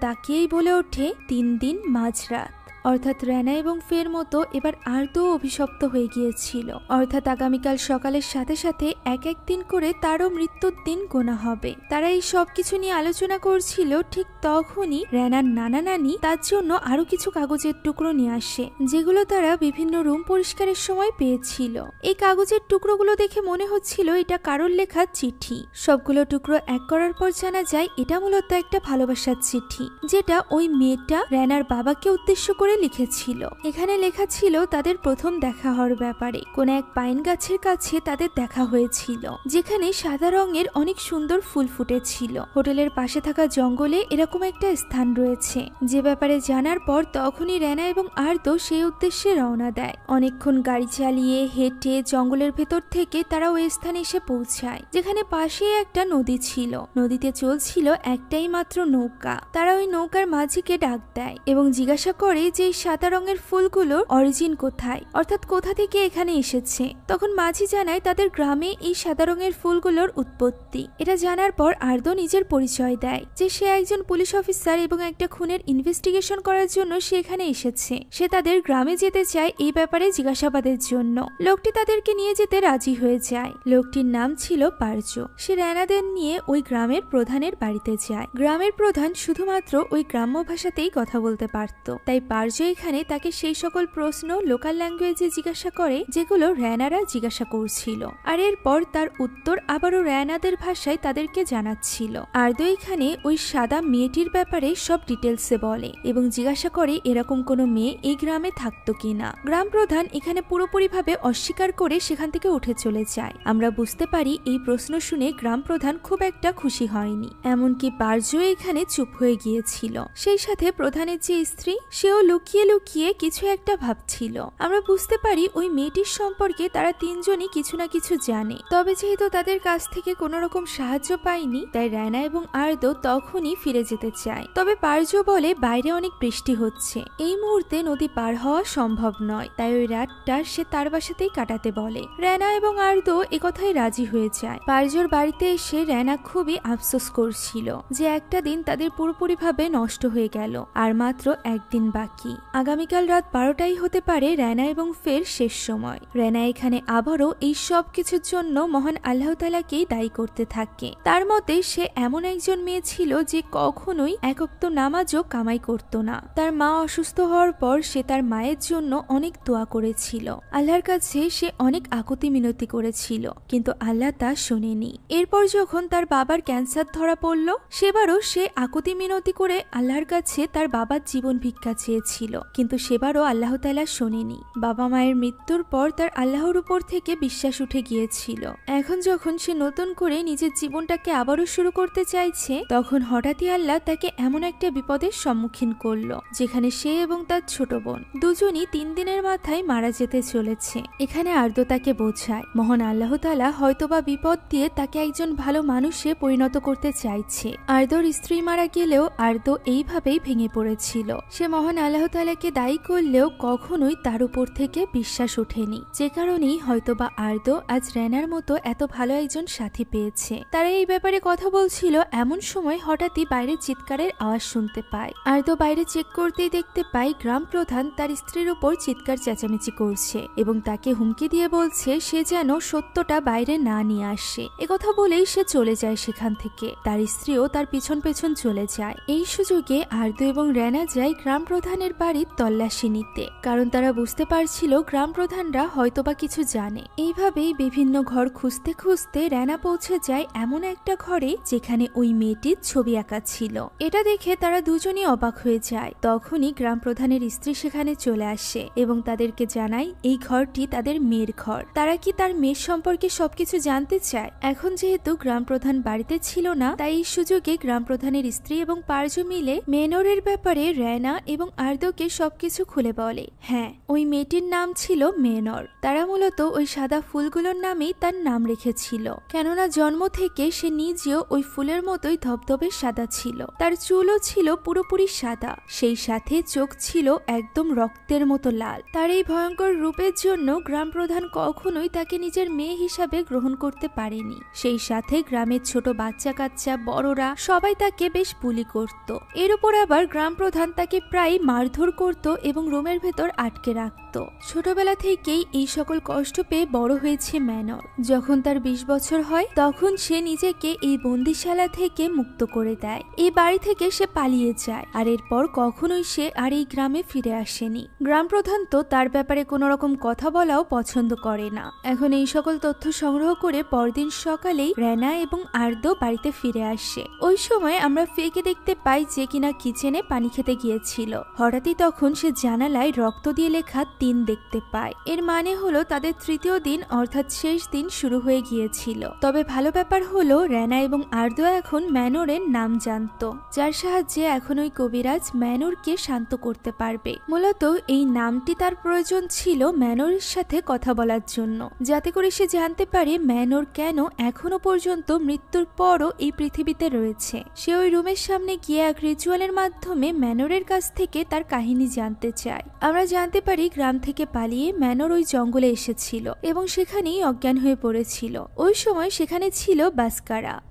তাকিয়েই বলে ওঠে, 3 দিন মাঝরাত। অর্থাৎ রেনা এবং ফের মতো এবার আর্দ্র অভিশপ্ত হয়ে গিয়েছিল, অর্থাৎ আগামীকাল সকালের সাথে সাথে এক এক দিন করে তারও মৃত্যুর দিন গোনা হবে। তারা এই সব কিছু নিয়ে আলোচনা করছিল, ঠিক তখনই রেনার নানা নানি তার জন্য আরো কিছু কাগজের টুকরো নিয়ে আসে, যেগুলো তারা বিভিন্ন রুম পরিষ্কারের সময় পেয়েছিল। এই কাগজের টুকরোগুলো দেখে মনে হচ্ছিল এটা কারোর লেখা চিঠি। সবগুলো টুকরো এক করার পর জানা যায় এটা মূলত একটা ভালোবাসার চিঠি, যেটা ওই মেয়েটা রেনার বাবাকে উদ্দেশ্য করে লিখেছিল। এখানে লেখা ছিল তাদের প্রথম দেখা হওয়ার ব্যাপারে। কোন এক পাইন গাছের কাছে তাদের দেখা হয়েছিল, যেখানে সাদা রঙের অনেক সুন্দর ফুল ফুটেছিল। হোটেলের পাশে থাকা জঙ্গলে এরকম একটা স্থান রয়েছে, যে ব্যাপারে জানার পর তখনই রেনা এবং আর্দ্র সেই উদ্দেশ্যে রওনা দেয়। অনেকক্ষণ গাড়ি চালিয়ে হেঁটে জঙ্গলের ভেতর থেকে তারা ওই স্থানে এসে পৌঁছায়, যেখানে পাশে একটা নদী ছিল। নদীতে চলছিল একটাই মাত্র নৌকা। তারা ওই নৌকার মাঝিকে ডাক দেয় এবং জিজ্ঞাসা করে যে সাদা রঙের ফুলগুলোর অরিজিন কোথায়, অর্থাৎ কোথা থেকে এখানে এসেছে। তখন মাঝি জানায় তাদের গ্রামে এই সাদা রঙের ফুলগুলোর উৎপত্তি। এটা জানার পর আর্দ্র নিজের পরিচয় দেয় যে সে একজন পুলিশ অফিসার এবং একটা খুনের ইনভেস্টিগেশন করার জন্য সে এখানে এসেছে। সে তাদের গ্রামে যেতে চায় এই ব্যাপারে জিজ্ঞাসাবাদের জন্য। লোকটি তাদেরকে নিয়ে যেতে রাজি হয়ে যায়। লোকটির নাম ছিল পার্জ। সে রেনাদের নিয়ে ওই গ্রামের প্রধানের বাড়িতে যায়। গ্রামের প্রধান শুধুমাত্র ওই গ্রাম্য ভাষাতেই কথা বলতে পারত, তাই পার্জ এখানে তাকে সেই সকল প্রশ্ন লোকাল ল্যাঙ্গুয়েজে জিজ্ঞাসা করে যেগুলো রেনারা জিজ্ঞাসা করছিল, আর এরপর তার উত্তর আবারও রেনাদের ভাষায় তাদেরকে জানাচ্ছিল। আর্দ্র এখানে ওই সাদা মেয়েটির ব্যাপারে সব ডিটেলসে বলে এবং জিজ্ঞাসা করে এরকম কোনো মেয়ে এই গ্রামে থাকতো কিনা। গ্রাম প্রধান এখানে পুরোপুরিভাবে অস্বীকার করে সেখান থেকে উঠে চলে যায়। আমরা বুঝতে পারি এই প্রশ্ন শুনে গ্রাম প্রধান খুব একটা খুশি হয়নি, এমনকি পার্জ এখানে চুপ হয়ে গিয়েছিল। সেই সাথে প্রধানের যে স্ত্রী, সেও লুকিয়ে লুকিয়ে কিছু একটা ভাবছিল। আমরা বুঝতে পারি ওই মেয়েটির সম্পর্কে তারা তিনজনই কিছু না কিছু জানে। তবে যেহেতু তাদের কাছ থেকে কোনো রকম সাহায্য পায়নি, তাই রেনা এবং আর্দ্র তখনই ফিরে যেতে চায়। তবে পার্জ বলে বাইরে অনেক বৃষ্টি হচ্ছে, এই মুহূর্তে নদী পার হওয়া সম্ভব নয়, তাই ওই রাতটা সে তার বাসাতেই কাটাতে বলে। রেনা এবং আর্দ্র একথায় রাজি হয়ে যায়। পার্জর বাড়িতে এসে রেনা খুবই আফসোস করছিল যে একটা দিন তাদের পুরোপুরিভাবে নষ্ট হয়ে গেল, আর মাত্র একদিন বাকি। কি। আগামীকাল রাত 12টাই হতে পারে রেনা এবং ফের শেষ সময়। রেনা এখানে আবারও এই সব কিছুর জন্য মহান আল্লাহ তাআলাকেই দায়ী করতে থাকে। তার মতে সে এমন একজন মেয়ে ছিল যে কখনোই এক ওয়াক্ত নামাজও কামাই করত না। তার মা অসুস্থ হওয়ার পর সে তার মায়ের জন্য অনেক দোয়া করেছিল, আল্লাহর কাছে সে অনেক আকুতি মিনতি করেছিল, কিন্তু আল্লাহ তা শোনেনি। এরপর যখন তার বাবার ক্যান্সার ধরা পড়ল, সেবারও সে আকুতি মিনতি করে আল্লাহর কাছে তার বাবার জীবন ভিক্ষা চেয়েছিল, কিন্তু সেবারও আল্লাহ তাআলা শোনেনি। বাবা মায়ের মৃত্যুর পর তার আল্লাহর উপর থেকে বিশ্বাস উঠে গিয়েছিল। এখন যখন সে নতুন করে নিজের জীবনটাকে আবারও শুরু করতে চাইছে, তখন হঠাৎই আল্লাহ তাকে এমন একটা বিপদের সম্মুখীন করলো যেখানে সে এবং তার ছোট বোন দুজনই 3 দিনের মাথায় মারা যেতে চলেছে। এখানে আর্দ্র তাকে বোঝায় মহান আল্লাহ তাআলা হয়তোবা বিপদ দিয়ে তাকে একজন ভালো মানুষে পরিণত করতে চাইছে। আর্দ্রর স্ত্রী মারা গেলেও আর্দ্র এইভাবেই ভেঙে পড়েছিল। সে মহান আল্লাহ তাআলাকে দায়ী করলেও কখনোই তার উপর থেকে বিশ্বাস ওঠেনি, যে কারণেই হয়তোবা আর্দ্র আজ রেনার মতো এত ভালো একজন সাথী পেয়েছে। তারা এই ব্যাপারে কথা বলছিল, এমন সময় হঠাৎই বাইরে চিৎকারের আওয়াজ শুনতে পায়। আর্দ্র বাইরে চেক করতেই দেখতে পায় গ্রাম প্রধান তার স্ত্রীর উপর চিৎকার চেঁচামেচি করছে এবং তাকে হুমকি দিয়ে বলছে সে যেন সত্যটা বাইরে না নিয়ে আসে। একথা বলেই সে চলে যায় সেখান থেকে। তার স্ত্রীও তার পিছন পেছন চলে যায়। এই সুযোগে আর্দ্র এবং রেনা যায় গ্রাম প্রধানের বাড়ির তল্লাশি নিতে, কারণ তারা বুঝতে পারছিল গ্রাম প্রধানরা হয়তোবা কিছু জানে। এইভাবেই বিভিন্ন ঘর খুঁজতে খুঁজতে রেনা পৌঁছে যায় এমন একটা ঘরে যেখানে ওই মেয়েটির ছবি আঁকা ছিল। এটা দেখে তারা দুজনই অবাক হয়ে যায়। তখনই গ্রাম প্রধানের স্ত্রী সেখানে চলে আসে এবং তাদেরকে জানায় এই ঘরটি তাদের মেয়ের ঘর। তারা কি তার মেয়ের সম্পর্কে সবকিছু জানতে চায়। এখন যেহেতু গ্রাম প্রধান বাড়িতে ছিল না, তাই এই সুযোগে গ্রাম প্রধানের স্ত্রী এবং পারজু মিলে মেনরের ব্যাপারে রেনা এবং আর্দ্রকে সবকিছু খুলে বলে। হ্যাঁ, ওই মেয়েটির নাম ছিল মেনর। তারা মূলত ওই সাদা ফুলগুলোর নামেই তার নাম রেখেছিল, কেননা জন্ম থেকে সে নিজেও ওই ফুলের মতোই ধবধবে সাদা ছিল। তার চুলও ছিল পুরোপুরি সাদা, সেই সাথে চোখ ছিল একদম রক্তের মতো লাল। তার এই ভয়ঙ্কর রূপের জন্য গ্রাম প্রধান কখনোই তাকে নিজের মেয়ে হিসাবে গ্রহণ করতে পারেনি। সেই সাথে গ্রামের ছোট বাচ্চা কাচ্চা বড়রা সবাই তাকে বেশ বুলি করত। এর উপর আবার গ্রাম প্রধান তাকে প্রায় মারধর করত এবং রুমের ভেতর আটকে রাখত। ছোটবেলা থেকেই এই সকল কষ্ট পেয়ে বড় হয়েছে মেনর। যখন তার 20 বছর হয়, তখন সে নিজেকে এই বন্দিশালা থেকে মুক্ত করে দেয়। এই বাড়ি থেকে সে পালিয়ে যায়, আর এরপর কখনোই সে আর এই গ্রামে ফিরে আসেনি। গ্রাম প্রধান তো তার ব্যাপারে কোনো রকম কথা বলাও পছন্দ করে না। এখন এই সকল তথ্য সংগ্রহ করে পরদিন সকালেই রেনা এবং আর্দ্র বাড়িতে ফিরে আসে। ওই সময় আমরা ফেকে দেখতে পাই যে কিনা কিচেনে পানি খেতে গিয়েছিল। হঠাৎই তখন সে জানালায় রক্ত দিয়ে লেখা 3 দেখতে পায়। এর মানে হলো তাদের তৃতীয় দিন অর্থাৎ শেষ দিন শুরু হয়ে গিয়েছিল। তবে ভালো ব্যাপার হলো রেনা এবং আর্দ্র এখন ম্যানরের নাম জানত, যার সাহায্যে এখন ওই কবিরাজ ম্যানরকে শান্ত করতে পারবে। মূলত এই নামটি তার প্রয়োজন ছিল ম্যানরের সাথে কথা বলার জন্য, যাতে করে সে জানতে পারে ম্যানর কেন এখনো পর্যন্ত মৃত্যুর পরও এই পৃথিবীতে রয়েছে। সে ওই রুমের সামনে গিয়ে এক রিচুয়ালের মাধ্যমে ম্যানরের কাছ থেকে তার কাহিনী জানতে চায়। আমরা জানতে পারি গ্রাম থেকে পালিয়ে ম্যানর ওই জঙ্গলে এসেছিল এবং সেখানেই অজ্ঞান হয়ে পড়েছিল। ওই সময় সেখানে ছিল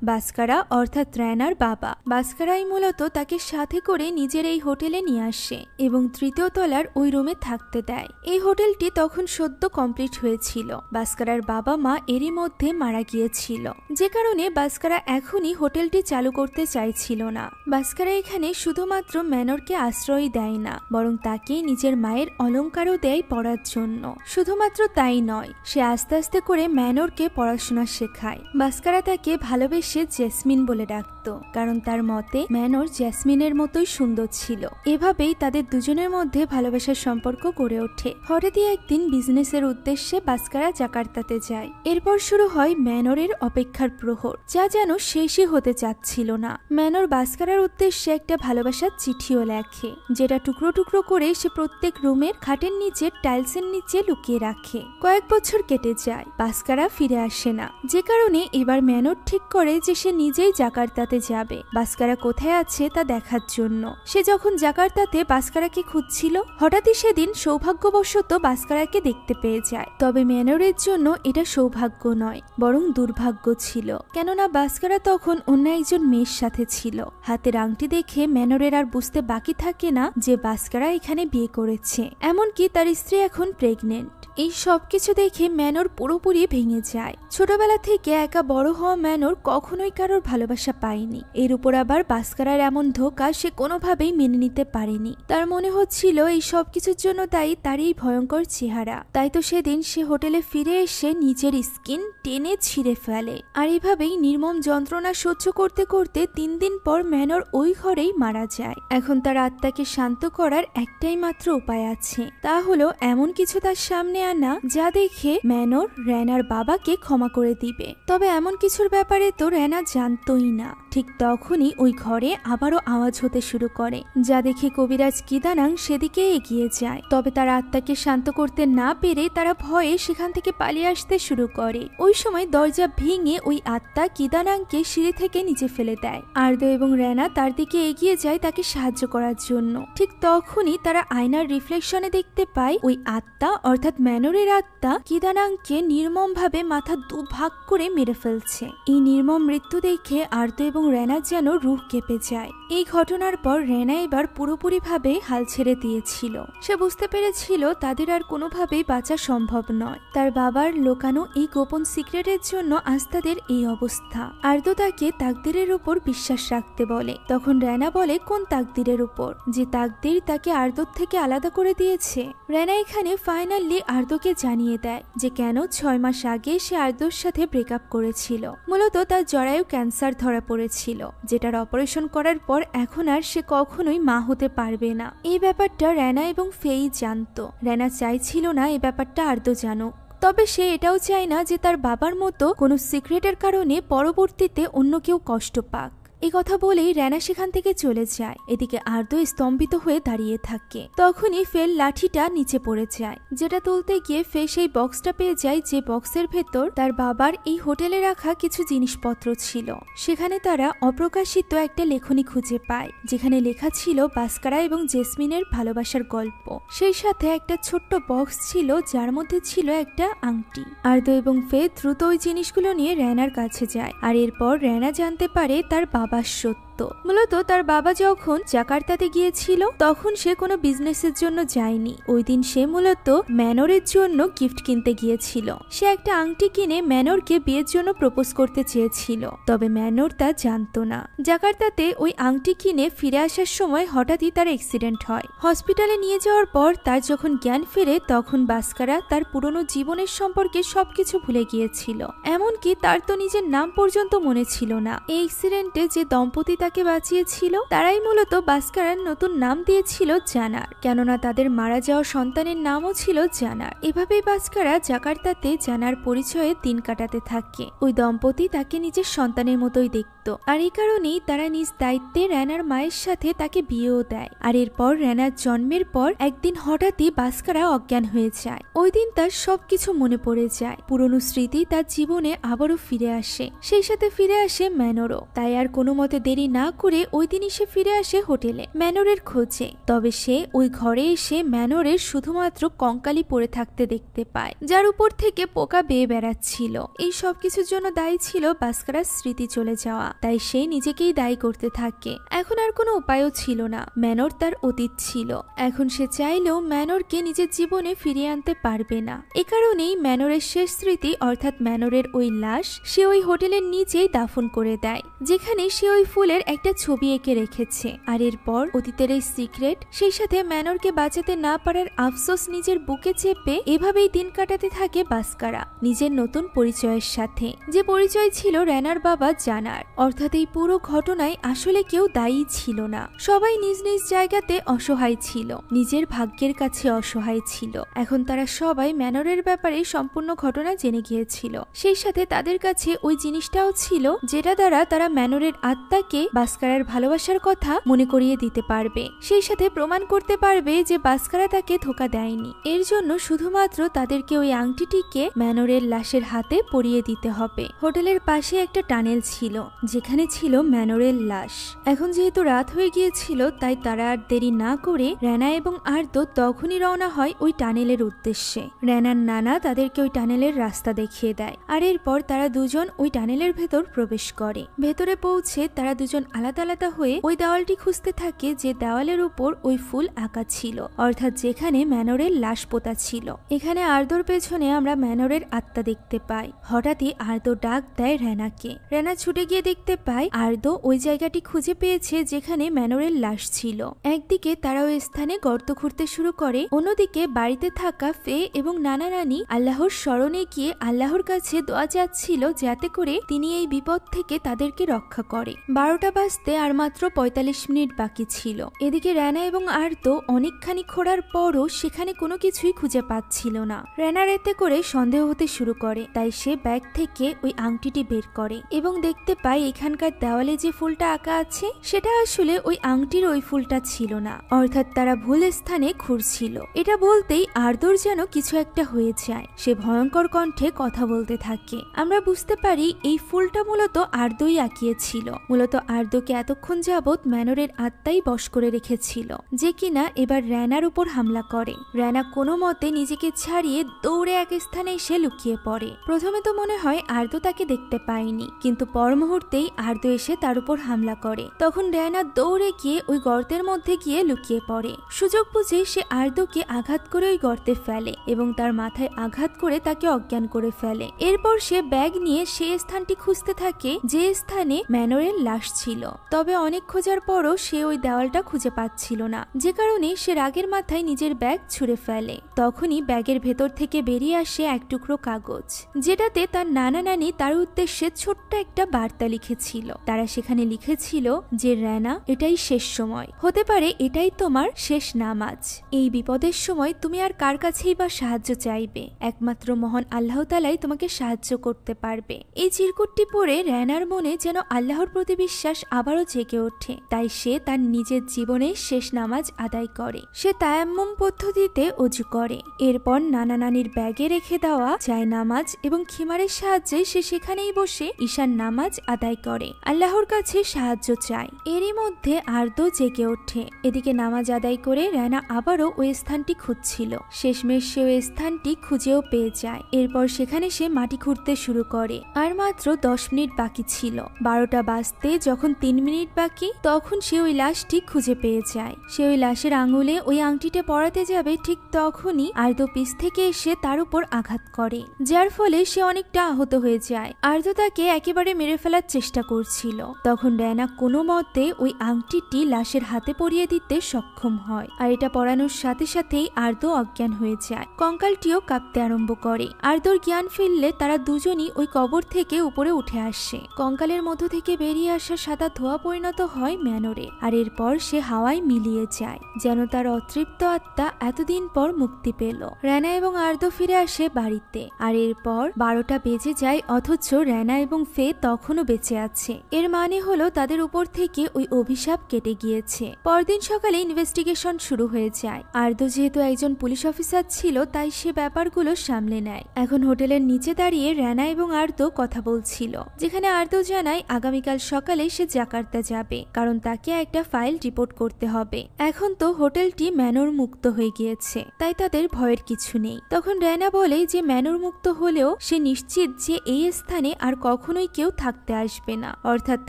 বাস্কারা অর্থাৎ রেনার বাবা। বাস্কারাই মূলত তাকে সাথে করে নিজের এই হোটেলে নিয়ে আসে এবং 3য় তলার ওই রুমে থাকতে দেয়। এই হোটেলটি তখন সদ্য কমপ্লিট হয়েছিল। বাস্কারার বাবা মা এরই মধ্যে মারা গিয়েছিল, যে কারণে বাস্কারা এখনই হোটেলটি চালু করতে চাইছিল না। বাস্কারা এখানে শুধুমাত্র ম্যানরকে আশ্রয় দেয় না, বরং তাকে নিজের মায়ের অলংকারও দেয় পড়ার জন্য। শুধুমাত্র তাই নয়, সে আস্তে আস্তে করে ম্যানরকে পড়াশোনা শেখায়। বাস্কারা তাকে ভালোবেসে জেসমিন বলে ডাকত, কারণ তার মতে ম্যানর জেসমিনের মতোই সুন্দর ছিল। এভাবেই তাদের দুজনের মধ্যে ভালোবাসার সম্পর্ক গড়ে ওঠে। হঠাৎই একদিন বিজনেসের উদ্দেশ্যে বাস্কারা জাকার্তাতে যায়। এরপর শুরু হয় ম্যানরের অপেক্ষার প্রহর, যা যেন শেষই হতে চাচ্ছিল না। ম্যানর বাস্কারার উদ্দেশ্যে একটা ভালোবাসার চিঠিও লেখে, যেটা টুকরো টুকরো করে সে প্রত্যেক রুমের খাটের নিচে টাইলসের নিচে লুকিয়ে রাখে। কয়েক বছর কেটে যায়, বাস্কারা ফিরে আসে না, যে কারণে এবার ম্যানর ঠিক করে যে সে নিজেই জাকার্তাতে জাকার্তাতে যাবে বাস্কারা কোথায় আছে তা দেখার জন্য। সে যখন জাকার্তাতে বাস্কারাকে খুঁজছিল, হঠাৎই সেদিন সৌভাগ্যবশত বাস্কারাকে দেখতে পেয়ে যায়। তবে ম্যানরের জন্য এটা সৌভাগ্য নয়, বরং দুর্ভাগ্য ছিল, কেননা বাস্কারা তখন অন্য একজন মেয়ের সাথে ছিল। হাতের আংটি দেখে ম্যানরের আর বুঝতে বাকি থাকে না যে বাস্কারা এখানে বিয়ে করেছে, এমনকি তার স্ত্রী এখন প্রেগনেন্ট। এই সবকিছু দেখে ম্যানর পুরোপুরি ভেঙে যায়। ছোটবেলা থেকে একা বড় হওয়া ম্যানর কখনোই কারোর ভালোবাসা পায়নি, এর উপর আবার বাস্কারার এমন ধোঁকা সে কোনোভাবেই মেনে নিতে পারেনি। তার মনে হচ্ছিল এই সবকিছুর জন্য দায়ী তার এই ভয়ঙ্কর চেহারা। তাই তো সেদিন সে হোটেলে ফিরে এসে নিজের স্কিন টেনে ছিঁড়ে ফেলে। আর এভাবেই নির্মম যন্ত্রণা সহ্য করতে করতে 3 দিন পর ম্যানর ওই ঘরেই মারা যায়। এখন তার আত্মাকে শান্ত করার একটাই মাত্র উপায় আছে, তা হলো এমন কিছু তার সামনে আনা যা দেখে ম্যানর রেনার বাবাকে ক্ষমা করে দিবে। তবে এমন কিছুর ব্যাপারে তো রেনা জানতোই না। ঠিক তখনই ওই ঘরে আবারও আওয়াজ হতে শুরু করে, যা দেখে কবিরাজ কিদানাং সেদিকে এগিয়ে যায়। তবে তার আত্মাকে শান্ত করতে না পেরে তারা ভয়ে সেখান থেকে পালিয়ে আসতে শুরু করে। ওই সময় দরজা ভেঙে ওই আত্মা কিদানাংকে সিঁড়ি থেকে নিচে ফেলে দেয়। আর্দো এবং রেনা তার দিকে এগিয়ে যায় তাকে সাহায্য করার জন্য। ঠিক তখনই তারা আয়নার রিফ্লেকশনে দেখতে পায় ওই আত্মা অর্থাৎ ম্যানরের আত্মা কিদানাংকে নির্মম ভাবে মাথা দুভাগ করে মেরে ফেলছে। এই নির্মম মৃত্যু দেখে আর্দো এবং রেনা যেন রুহ কেঁপে যায়। এই ঘটনার পর রেনা এবার পুরোপুরি ভাবে হাল ছেড়ে দিয়েছিল। সে বুঝতে পেরেছিল তাদের আর কোনোভাবেই বাঁচা সম্ভব নয়। তার বাবার লোকানো এই গোপন সিক্রেটের জন্য আজ তাদের এই অবস্থা। আর্দো তাকে তাকদিরের উপর বিশ্বাস রাখতে বলে। তখন রেনা বলে কোন তাকদিরের উপর? যে তাকদির তাকে আর্দোর থেকে আলাদা করে দিয়েছে। রেনা এখানে ফাইনালি আর্দোকে জানিয়ে দেয় যে কেন 6 মাস আগে সে আর্দোর সাথে ব্রেকআপ করেছিল। মূলত তার জরায়ু ক্যান্সার ধরা পড়েছিল, যেটার অপারেশন করার পর এখন আর সে কখনোই মা হতে পারবে না। এই ব্যাপারটা রেনা এবং ফেই জানতো। রেনা চাইছিল না এই ব্যাপারটা আর্দো জানুক। তবে সে এটাও চায় না যে তার বাবার মতো কোনো সিক্রেটের কারণে পরবর্তীতে অন্য কেউ কষ্ট পাক। এই কথা বলেই রেনা সেখান থেকে চলে যায়। এদিকে আর্দো স্তম্ভিত হয়ে দাঁড়িয়ে থাকে। তখনই ফেল লাঠিটা নিচে পড়ে যায়, যেটা তুলতে গিয়ে ফে সেই বক্সটা পেয়ে যায়, যে বক্সের ভেতর তার বাবার এই হোটেলে রাখা কিছু জিনিসপত্র ছিল। সেখানে তারা অপ্রকাশিত একটা লেখনী খুঁজে পায়, যেখানে লেখা ছিল বাস্কারা এবং জেসমিনের ভালোবাসার গল্প। সেই সাথে একটা ছোট্ট বক্স ছিল যার মধ্যে ছিল একটা আংটি। আর্দো এবং ফে দ্রুত ওই জিনিসগুলো নিয়ে রেনার কাছে যায়। আর এরপর রেনা জানতে পারে তার বাবার সত্য। মূলত তার বাবা যখন জাকার্তাতে গিয়েছিল তখন সে কোনো বিজনেসের জন্য যায়নি। ওই দিন সে মূলত ম্যানরের জন্য গিফট কিনতে গিয়েছিল। সে একটা আংটি কিনে ম্যানরকে বিয়ের জন্য প্রপোজ করতে চেয়েছিল, তবে ম্যানর তা জানতো না। জাকার্তাতে ওই আংটি কিনে ফিরে আসার সময় হঠাৎই তার অ্যাক্সিডেন্ট হয়। হসপিটালে নিয়ে যাওয়ার পর তার যখন জ্ঞান ফেরে তখন বাস্কারা তার পুরনো জীবনের সম্পর্কে সবকিছু ভুলে গিয়েছিল। এমনকি তার তো নিজের নাম পর্যন্ত মনে ছিল না। এই অ্যাক্সিডেন্টে যে দম্পতি তাকে বাঁচিয়েছিল তারাই মূলত বাস্কারার নতুন নাম দিয়েছিল জানার, কেননা তাদের মারা যাওয়া সন্তানের নামও ছিল জানার। এভাবেই বাস্কারা জাকার্তাতে জানার পরিচয়ে দিন কাটাতে থাকে। ওই দম্পতি তাকে নিজের সন্তানের মতোই দেখত, আর এই কারণেই তারা নিজ দায়িত্বে রেনার মায়ের সাথে তাকে বিয়েও দেয়। আর এরপর রেনার জন্মের পর একদিন হঠাৎই বাস্কারা অজ্ঞান হয়ে যায়। ওই দিন তার সবকিছু মনে পড়ে যায়। পুরনো স্মৃতি তার জীবনে আবারও ফিরে আসে, সেই সাথে ফিরে আসে ম্যানরও। তাই আর কোনো মতে দেরি না করে ওই দিনই সে ফিরে আসে হোটেলে ম্যানরের খোঁজে। তবে সে ওই ঘরে এসে ম্যানরের শুধুমাত্র কঙ্কালি পড়ে থাকতে দেখতে পায়, যার উপর থেকে পোকা বেয়ে বেড়াচ্ছিল। এই সবকিছুর জন্য দায়ী ছিল বাস্কারার স্মৃতি চলে যাওয়া। তাই সে নিজেকেই দায়ী করতে থাকে। এখন আর কোনো উপায়ও ছিল না, ম্যানর তার অতীত ছিল। এখন সে চাইলেও ম্যানরকে নিজের জীবনে ফিরিয়ে আনতে পারবে না। এ কারণেই ম্যানরের শেষ স্মৃতি অর্থাৎ ম্যানরের ওই লাশ সে ওই হোটেলের নিচেই দাফন করে দেয়, যেখানে সে ওই ফুলের একটা ছবি এঁকে রেখেছে। আর এরপর অতীতের এই সিক্রেট, সেই সাথে ম্যানরকে বাঁচাতে না পারার আফসোস নিজের বুকে চেপে এভাবেই দিন কাটাতে থাকে বাস্কারা নিজের নতুন পরিচয়ের সাথে, যে পরিচয় ছিল রেনার বাবা জানার। অর্থাৎ এই পুরো ঘটনায় আসলে কেউ দায়ী ছিল না, সবাই নিজ নিজ জায়গাতে অসহায় ছিল, নিজের ভাগ্যের কাছে অসহায় ছিল। এখন তারা সবাই ম্যানরের ব্যাপারে সম্পূর্ণ ঘটনা জেনে গিয়েছিল। সেই সাথে তাদের কাছে ওই জিনিসটাও ছিল যেটা দ্বারা তারা ম্যানরের আত্মাকে বাস্কারার ভালোবাসার কথা মনে করিয়ে দিতে পারবে, সেই সাথে প্রমাণ করতে পারবে যে বাস্কারা তাকে ধোঁকা দেয়নি। এর জন্য শুধুমাত্র তাদেরকে ওই আংটিটিকে ম্যানরের লাশের হাতে পরিয়ে দিতে হবে। হোটেলের পাশে একটা টানেল ছিল যেখানে ছিল ম্যানরের লাশ। এখন যেহেতু রাত হয়ে গিয়েছিল তাই তারা আর দেরি না করে রেনা এবং আর্দো তখনই রওনা হয় ওই টানেলের উদ্দেশ্যে। রেনার নানা তাদেরকে ওই টানেলের রাস্তা দেখিয়ে দেয়, আর এরপর তারা দুজন ওই টানেলের ভেতর প্রবেশ করে। ভেতরে পৌঁছে তারা দুজন আলাদা আলাদা হয়ে ওই দেওয়ালটি খুঁজতে থাকে যে দেওয়ালের উপর ওই ফুল আঁকা ছিল, অর্থাৎ যেখানে ম্যানরের লাশ পোতা ছিল। এখানে আর্দোর পেছনে আমরা ম্যানরের আত্মা দেখতে পাই। হঠাৎই আর্দো ডাক দেয় রেনাকে। রেনা ছুটে গিয়ে দেখতে পায় আর্দো ওই জায়গাটি খুঁজে পেয়েছে যেখানে ম্যানরের লাশ ছিল। একদিকে তারা ওই স্থানে গর্ত খুঁড়তে শুরু করে, অন্যদিকে বাড়িতে থাকা ফে এবং নানা নানি আল্লাহর স্মরণে গিয়ে আল্লাহর কাছে দোয়া চাচ্ছিল যাতে করে তিনি এই বিপদ থেকে তাদেরকে রক্ষা করে। 12টা বাজতে আর মাত্র 45 মিনিট বাকি ছিল। এদিকে রেনা এবং আর্দো অনেকখানি খোঁড়ার পরও সেখানে কোনো কিছুই খুঁজে পাচ্ছিল না। রেনার এতে করে সন্দেহ হতে শুরু করে, তাই সে ব্যাগ থেকে ওই আংটিটি বের করে এবং দেখতে পায় এখানকার দেওয়ালে যে ফুলটা আঁকা আছে সেটা আসলে ওই আংটির ওই ফুলটা ছিল না, অর্থাৎ তারা ভুল স্থানে খুঁড়ছিল। এটা বলতেই আর্দোর যেন কিছু একটা হয়ে যায়। সে ভয়ঙ্কর কণ্ঠে কথা বলতে থাকে। আমরা বুঝতে পারি এই ফুলটা মূলত আর্দোই আঁকিয়েছিল। মূলত আর্দোকে এতক্ষণ যাবৎ ম্যানরের আত্মাই বশ করে রেখেছিল, যে কিনা এবার রেনার উপর হামলা করে। রেনা কোনো মতে নিজেকে ছাড়িয়ে দৌড়ে এক স্থানে এসে লুকিয়ে পড়ে। প্রথমে তো মনে হয় আর্দো তাকে দেখতে পায়নি, কিন্তু পর মুহূর্তেই আর্দো এসে তার উপর হামলা করে। তখন রেনা দৌড়ে গিয়ে ওই গর্তের মধ্যে গিয়ে লুকিয়ে পড়ে। সুযোগ বুঝে সে আর্দোকে আঘাত করে ওই গর্তে ফেলে এবং তার মাথায় আঘাত করে তাকে অজ্ঞান করে ফেলে। এরপর সে ব্যাগ নিয়ে সেই স্থানটি খুঁজতে থাকে যে স্থানে ম্যানরের লাশ ছিল। তবে অনেক খোঁজার পরও সে ওই দেওয়ালটা খুঁজে পাচ্ছিল না, যে কারণে সে রাগের মাথায় নিজের ব্যাগ ছুঁড়ে ফেলে। তখনই ব্যাগের ভেতর থেকে বেরিয়ে আসে এক টুকরো কাগজ, যেটাতে তার নানা নানি তার উদ্দেশ্যে ছোট্ট একটা বার্তা লিখেছিল। তারা সেখানে লিখেছিল যে রেনা, এটাই শেষ সময়, হতে পারে এটাই তোমার শেষ নামাজ। এই বিপদের সময় তুমি আর কার কাছেই বা সাহায্য চাইবে? একমাত্র মহান আল্লাহ তাআলাই তোমাকে সাহায্য করতে পারবে। এই চিরকুটটি পড়ে রেনার মনে যেন আল্লাহর প্রতি বিশ্বাস আবারও জেগে ওঠে। তাই সে তার নিজের জীবনে শেষ নামাজ আদায় করে। সে তায়াম্মুম পদ্ধতিতে ওযু করে। এরপর নানা নানির ব্যাগে রেখে দেওয়া যায় নামাজ এবং খিমারের সাহায্যে সে সেখানেই বসে ঈশার নামাজ আদায় করে, আল্লাহর কাছে সাহায্য চায়। এরই মধ্যে আর্দো জেগে ওঠে। এদিকে নামাজ আদায় করে রেনা আবারও ওই স্থানটি খুঁজছিল। শেষমেশ সে ওই স্থানটি খুঁজেও পেয়ে যায়। এরপর সেখানে সে মাটি খুঁড়তে শুরু করে। আর মাত্র 10 মিনিট বাকি ছিল। 12টা বাজতে যখন 3 মিনিট বাকি, তখন সে ওই লাশটি খুঁজে পেয়ে যায়। সে ওই লাশের আঙুলে ওই আংটিটা পরাতে যাবে, ঠিক তখনই আর্দো পিছ থেকে এসে তার উপর আঘাত করে, যার ফলে সে অনেকটা আহত হয়ে যায়। আর্দো তাকে একেবারে মেরে ফেলার চেষ্টা করছিল। তখন রেনা কোনো মতে ওই আংটিটি লাশের হাতে পরিয়ে দিতে সক্ষম হয়, আর এটা পরানোর সাথে সাথেই আর্দো অজ্ঞান হয়ে যায়। কঙ্কালটিও কাঁপতে আরম্ভ করে। আর্দোর জ্ঞান ফিরলে তারা দুজনই ওই কবর থেকে উপরে উঠে আসে। কঙ্কালের মধ্য থেকে বেরিয়ে আসা সাদা ধোঁয়া পরিণত হয় ম্যানরে, আর এরপর সে হাওয়ায় মিলিয়ে যায়, যেন তার অতৃপ্ত আত্মা এতদিন পর মুক্তি পেল। রেনা এবং আর্দো ফিরে আসে বাড়িতে, আর এরপর 12টা বেজে যায়, অথচ রেনা এবং ফে তখনও বেঁচে আছে। এর মানে হলো তাদের উপর থেকে ওই অভিশাপ কেটে গিয়েছে। পরদিন সকালে ইনভেস্টিগেশন শুরু হয়ে যায়। আর্দো যেহেতু একজন পুলিশ অফিসার ছিল, তাই সে ব্যাপারগুলো সামলে নেয়। এখন হোটেলের নিচে দাঁড়িয়ে রেনা এবং আর্দো কথা বলছিল, যেখানে আর্দো জানায় আগামীকাল সকালে সে জাকার্তা যাবে, কারণ তাকে একটা ফাইল রিপোর্ট করতে হবে। এখন তো হোটেলটি ম্যানর মুক্ত হয়ে গিয়েছে, তাই তাদের ভয়ের কিছু নেই। তখন রেনা বলে যে ম্যানর মুক্ত হলেও সে নিশ্চিত যে এই স্থানে আর কখনোই কেউ থাকতে আসবে না, অর্থাৎ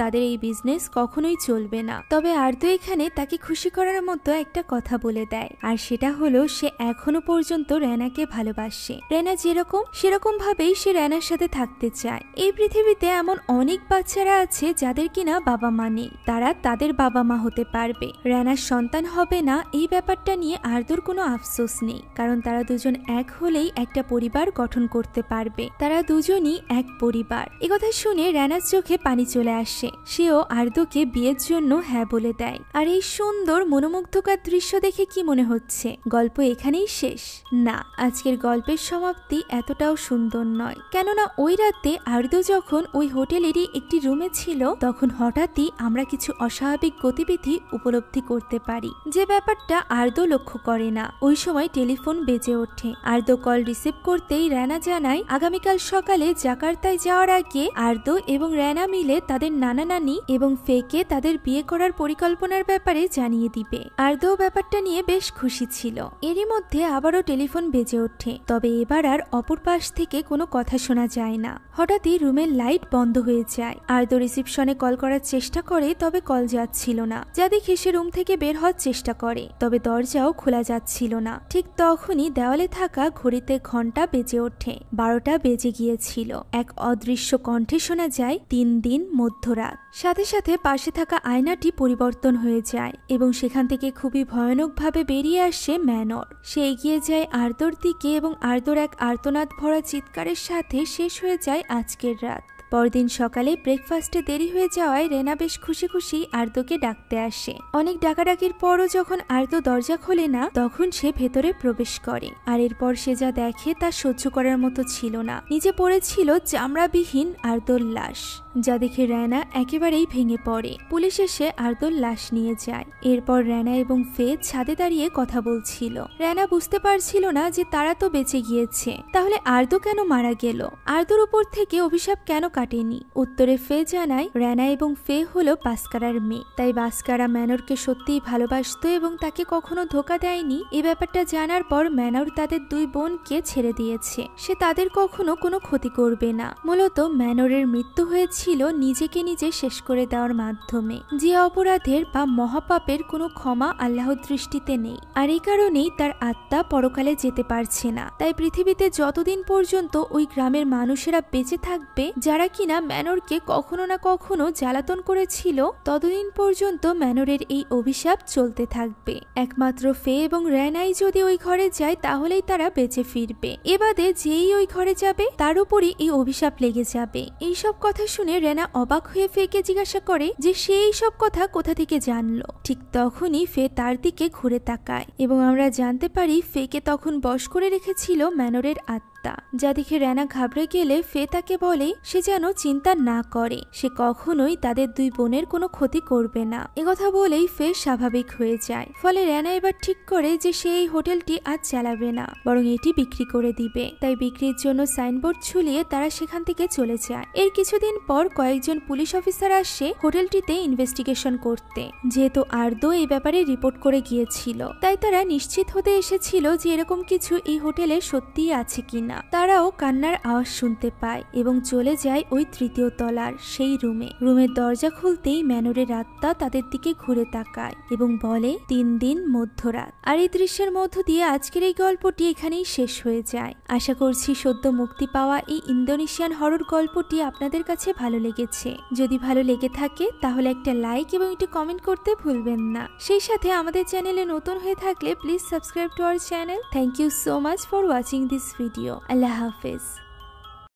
তাদের এই বিজনেস কখনোই চলবে না। তবে আর্দো এখানে তাকে খুশি করার মতো একটা কথা বলে দেয়, আর সেটা হলো সে এখনো পর্যন্ত রেনাকে ভালোবাসে। রেনা যেরকম সেরকম ভাবেই সে রেনার সাথে থাকতে চায়। এই পৃথিবীতে এমন অনেক বাচ্চারা আছে যাদের কিনা বাবা মা নেই, তারা তাদের বাবা মা হতে পারবে। রেনার সন্তান হবে না এই ব্যাপারটা নিয়ে আর্দোর কোনো আফসোস নেই, কারণ তারা দুজন এক হলেই একটা পরিবার গঠন করতে পারবে। তারা দুজনই এক পরিবার। একথা শুনে রেনার চোখে পানি চলে আসে। সেও আর্দোকে বিয়ের জন্য হ্যাঁ বলে দেয়। আর এই সুন্দর মনোমুগ্ধকর দৃশ্য দেখে কি মনে হচ্ছে গল্প এখানেই শেষ? না, আজকের গল্পের সমাপ্তি এতটাও সুন্দর নয়। কেননা ওই রাতে আর্দো যখন ওই হোটেলেরই একটি রুমে ছিল, তখন হঠাৎ হঠাৎই আমরা কিছু অস্বাভাবিক গতিবিধি উপলব্ধি করতে পারি, যে ব্যাপারটা আর্দো লক্ষ্য করে না। ওই সময় টেলিফোন বেজে ওঠে। আর্দো কল রিসিভ করতেই রেনা জানায় আগামীকাল সকালে জাকার্তায় যাওয়ার আগে আর্দো এবং রেনা মিলে তাদের নানা নানি এবং ফেকে তাদের বিয়ে করার পরিকল্পনার ব্যাপারে জানিয়ে দিবে। আর্দো ব্যাপারটা নিয়ে বেশ খুশি ছিল। এরই মধ্যে আবারও টেলিফোন বেজে ওঠে, তবে এবার আর অপর পাশ থেকে কোনো কথা শোনা যায় না। হঠাৎই রুমের লাইট বন্ধ হয়ে যায়। আর্দো রিসিপশনে কল করার চেষ্টা করে, তবে কল যাচ্ছিল না। যা দেখে সে রুম থেকে বের হওয়ার চেষ্টা করে, তবে দরজাও খোলা যাচ্ছিল না। ঠিক তখনই দেওয়ালে থাকা ঘড়িতে ঘন্টা বেজে ওঠে। 12টা বেজে গিয়েছিল। এক অদৃশ্য কণ্ঠে শোনা যায় 3 দিন মধ্যরাত। সাথে সাথে পাশে থাকা আয়নাটি পরিবর্তন হয়ে যায় এবং সেখান থেকে খুবই ভয়ানকভাবে বেরিয়ে আসে ম্যানর। সে এগিয়ে যায় আর্দোর দিকে এবং আর্দোর এক আর্তনাদ ভরা চিৎকারের সাথে শেষ হয়ে যায় আজকের রাত। পরদিন সকালে ব্রেকফাস্টে দেরি হয়ে যাওয়ায় রেনা বেশ খুশি খুশি আর্দোকে ডাকতে আসে। অনেক ডাকাডাকির পরও যখন আর্দো দরজা খোলে না, তখন সে ভেতরে প্রবেশ করে। আর এরপর সে যা দেখে তা সহ্য করার মতো ছিল না। নিচে পড়েছিল চামড়াবিহীন আর্দোর লাশ, যা দেখে রেনা একেবারেই ভেঙে পড়ে। পুলিশ এসে আর্দোর লাশ নিয়ে যায়। এরপর রেনা এবং ফে ছাদে দাঁড়িয়ে কথা বলছিল। রেনা বুঝতে পারছিল না যে তারা তো বেঁচে গিয়েছে, তাহলে আর্দো কেন মারা গেল? আর্দোর উপর থেকে অভিশাপ কেন কাটেনি? উত্তরে ফে জানায় রেনা এবং ফে হলো বাস্কারার মেয়ে, তাই বাস্কারা ম্যানরকে সত্যিই ভালোবাসত এবং তাকে কখনো ধোকা দেয়নি। এই ব্যাপারটা জানার পর ম্যানর তাদের 2 বোনকে ছেড়ে দিয়েছে। সে তাদের কখনো কোনো ক্ষতি করবে না। মূলত ম্যানরের মৃত্যু হয়েছিল নিজেকে নিজে শেষ করে দেওয়ার মাধ্যমে, যে অপরাধের বা মহাপাপের কোনো ক্ষমা আল্লাহর দৃষ্টিতে নেই। আর এই কারণেই তার আত্মা পরকালে যেতে পারছে না। তাই পৃথিবীতে যতদিন পর্যন্ত ওই গ্রামের মানুষেরা বেঁচে থাকবে, যারা কিনা ম্যানরকে কখনো না কখনো জ্বালাতন করেছিল, ততদিন পর্যন্ত ম্যানরের এই অভিশাপ চলতে থাকবে। একমাত্র ফে এবং রেনাই যদি ওই ঘরে যায়, তাহলেই তারা বেঁচে ফিরবে। এবাদে যেই ওই ঘরে যাবে, তার উপরই এই অভিশাপ লেগে যাবে। এইসব কথা শুনে রেনা অবাক হয়ে ফেকে জিজ্ঞাসা করে যে সে এই সব কথা কোথা থেকে জানলো। ঠিক তখনই ফে তার দিকে ঘুরে তাকায় এবং আমরা জানতে পারি ফেকে তখন বশ করে রেখেছিল ম্যানরের আত্মা, যা দেখে রেনা ঘাবড়ে গেলে ফে তাকে বলে সে যেন চিন্তা না করে, সে কখনোই তাদের 2 বোনের কোনো ক্ষতি করবে না। একথা বলেই ফে স্বাভাবিক হয়ে যায়। ফলে রেনা এবার ঠিক করে যে সে এই হোটেলটি আজ চালাবে না, বরং এটি বিক্রি করে দিবে। তাই বিক্রির জন্য সাইনবোর্ড ঝুলিয়ে তারা সেখান থেকে চলে যায়। এর কিছুদিন পর কয়েকজন পুলিশ অফিসার আসে হোটেলটিতে ইনভেস্টিগেশন করতে। যেহেতু আর্দো এই ব্যাপারে রিপোর্ট করে গিয়েছিল, তাই তারা নিশ্চিত হতে এসেছিল যে এরকম কিছু এই হোটেলে সত্যিই আছে কিনা। তারাও কান্নার আওয়াজ শুনতে পায় এবং চলে যায় ওই 3য় তলার সেই রুমের দরজা খুলতেই ম্যানরের আত্মা তাদের দিকে ঘুরে তাকায় এবং বলে 3 দিন মধ্যরাত। আর এই দৃশ্যের মধ্য দিয়ে আজকের এই গল্পটি এখানেই শেষ হয়ে যায়। আশা করছি সদ্য মুক্তি পাওয়া এই ইন্দোনেশিয়ান হরর গল্পটি আপনাদের কাছে ভালো লেগেছে। যদি ভালো লেগে থাকে তাহলে একটা লাইক এবং একটি কমেন্ট করতে ভুলবেন না। সেই সাথে আমাদের চ্যানেলে নতুন হয়ে থাকলে please subscribe to our channel. Thank you so much for watching this video. আল্লাহ হাফেজ।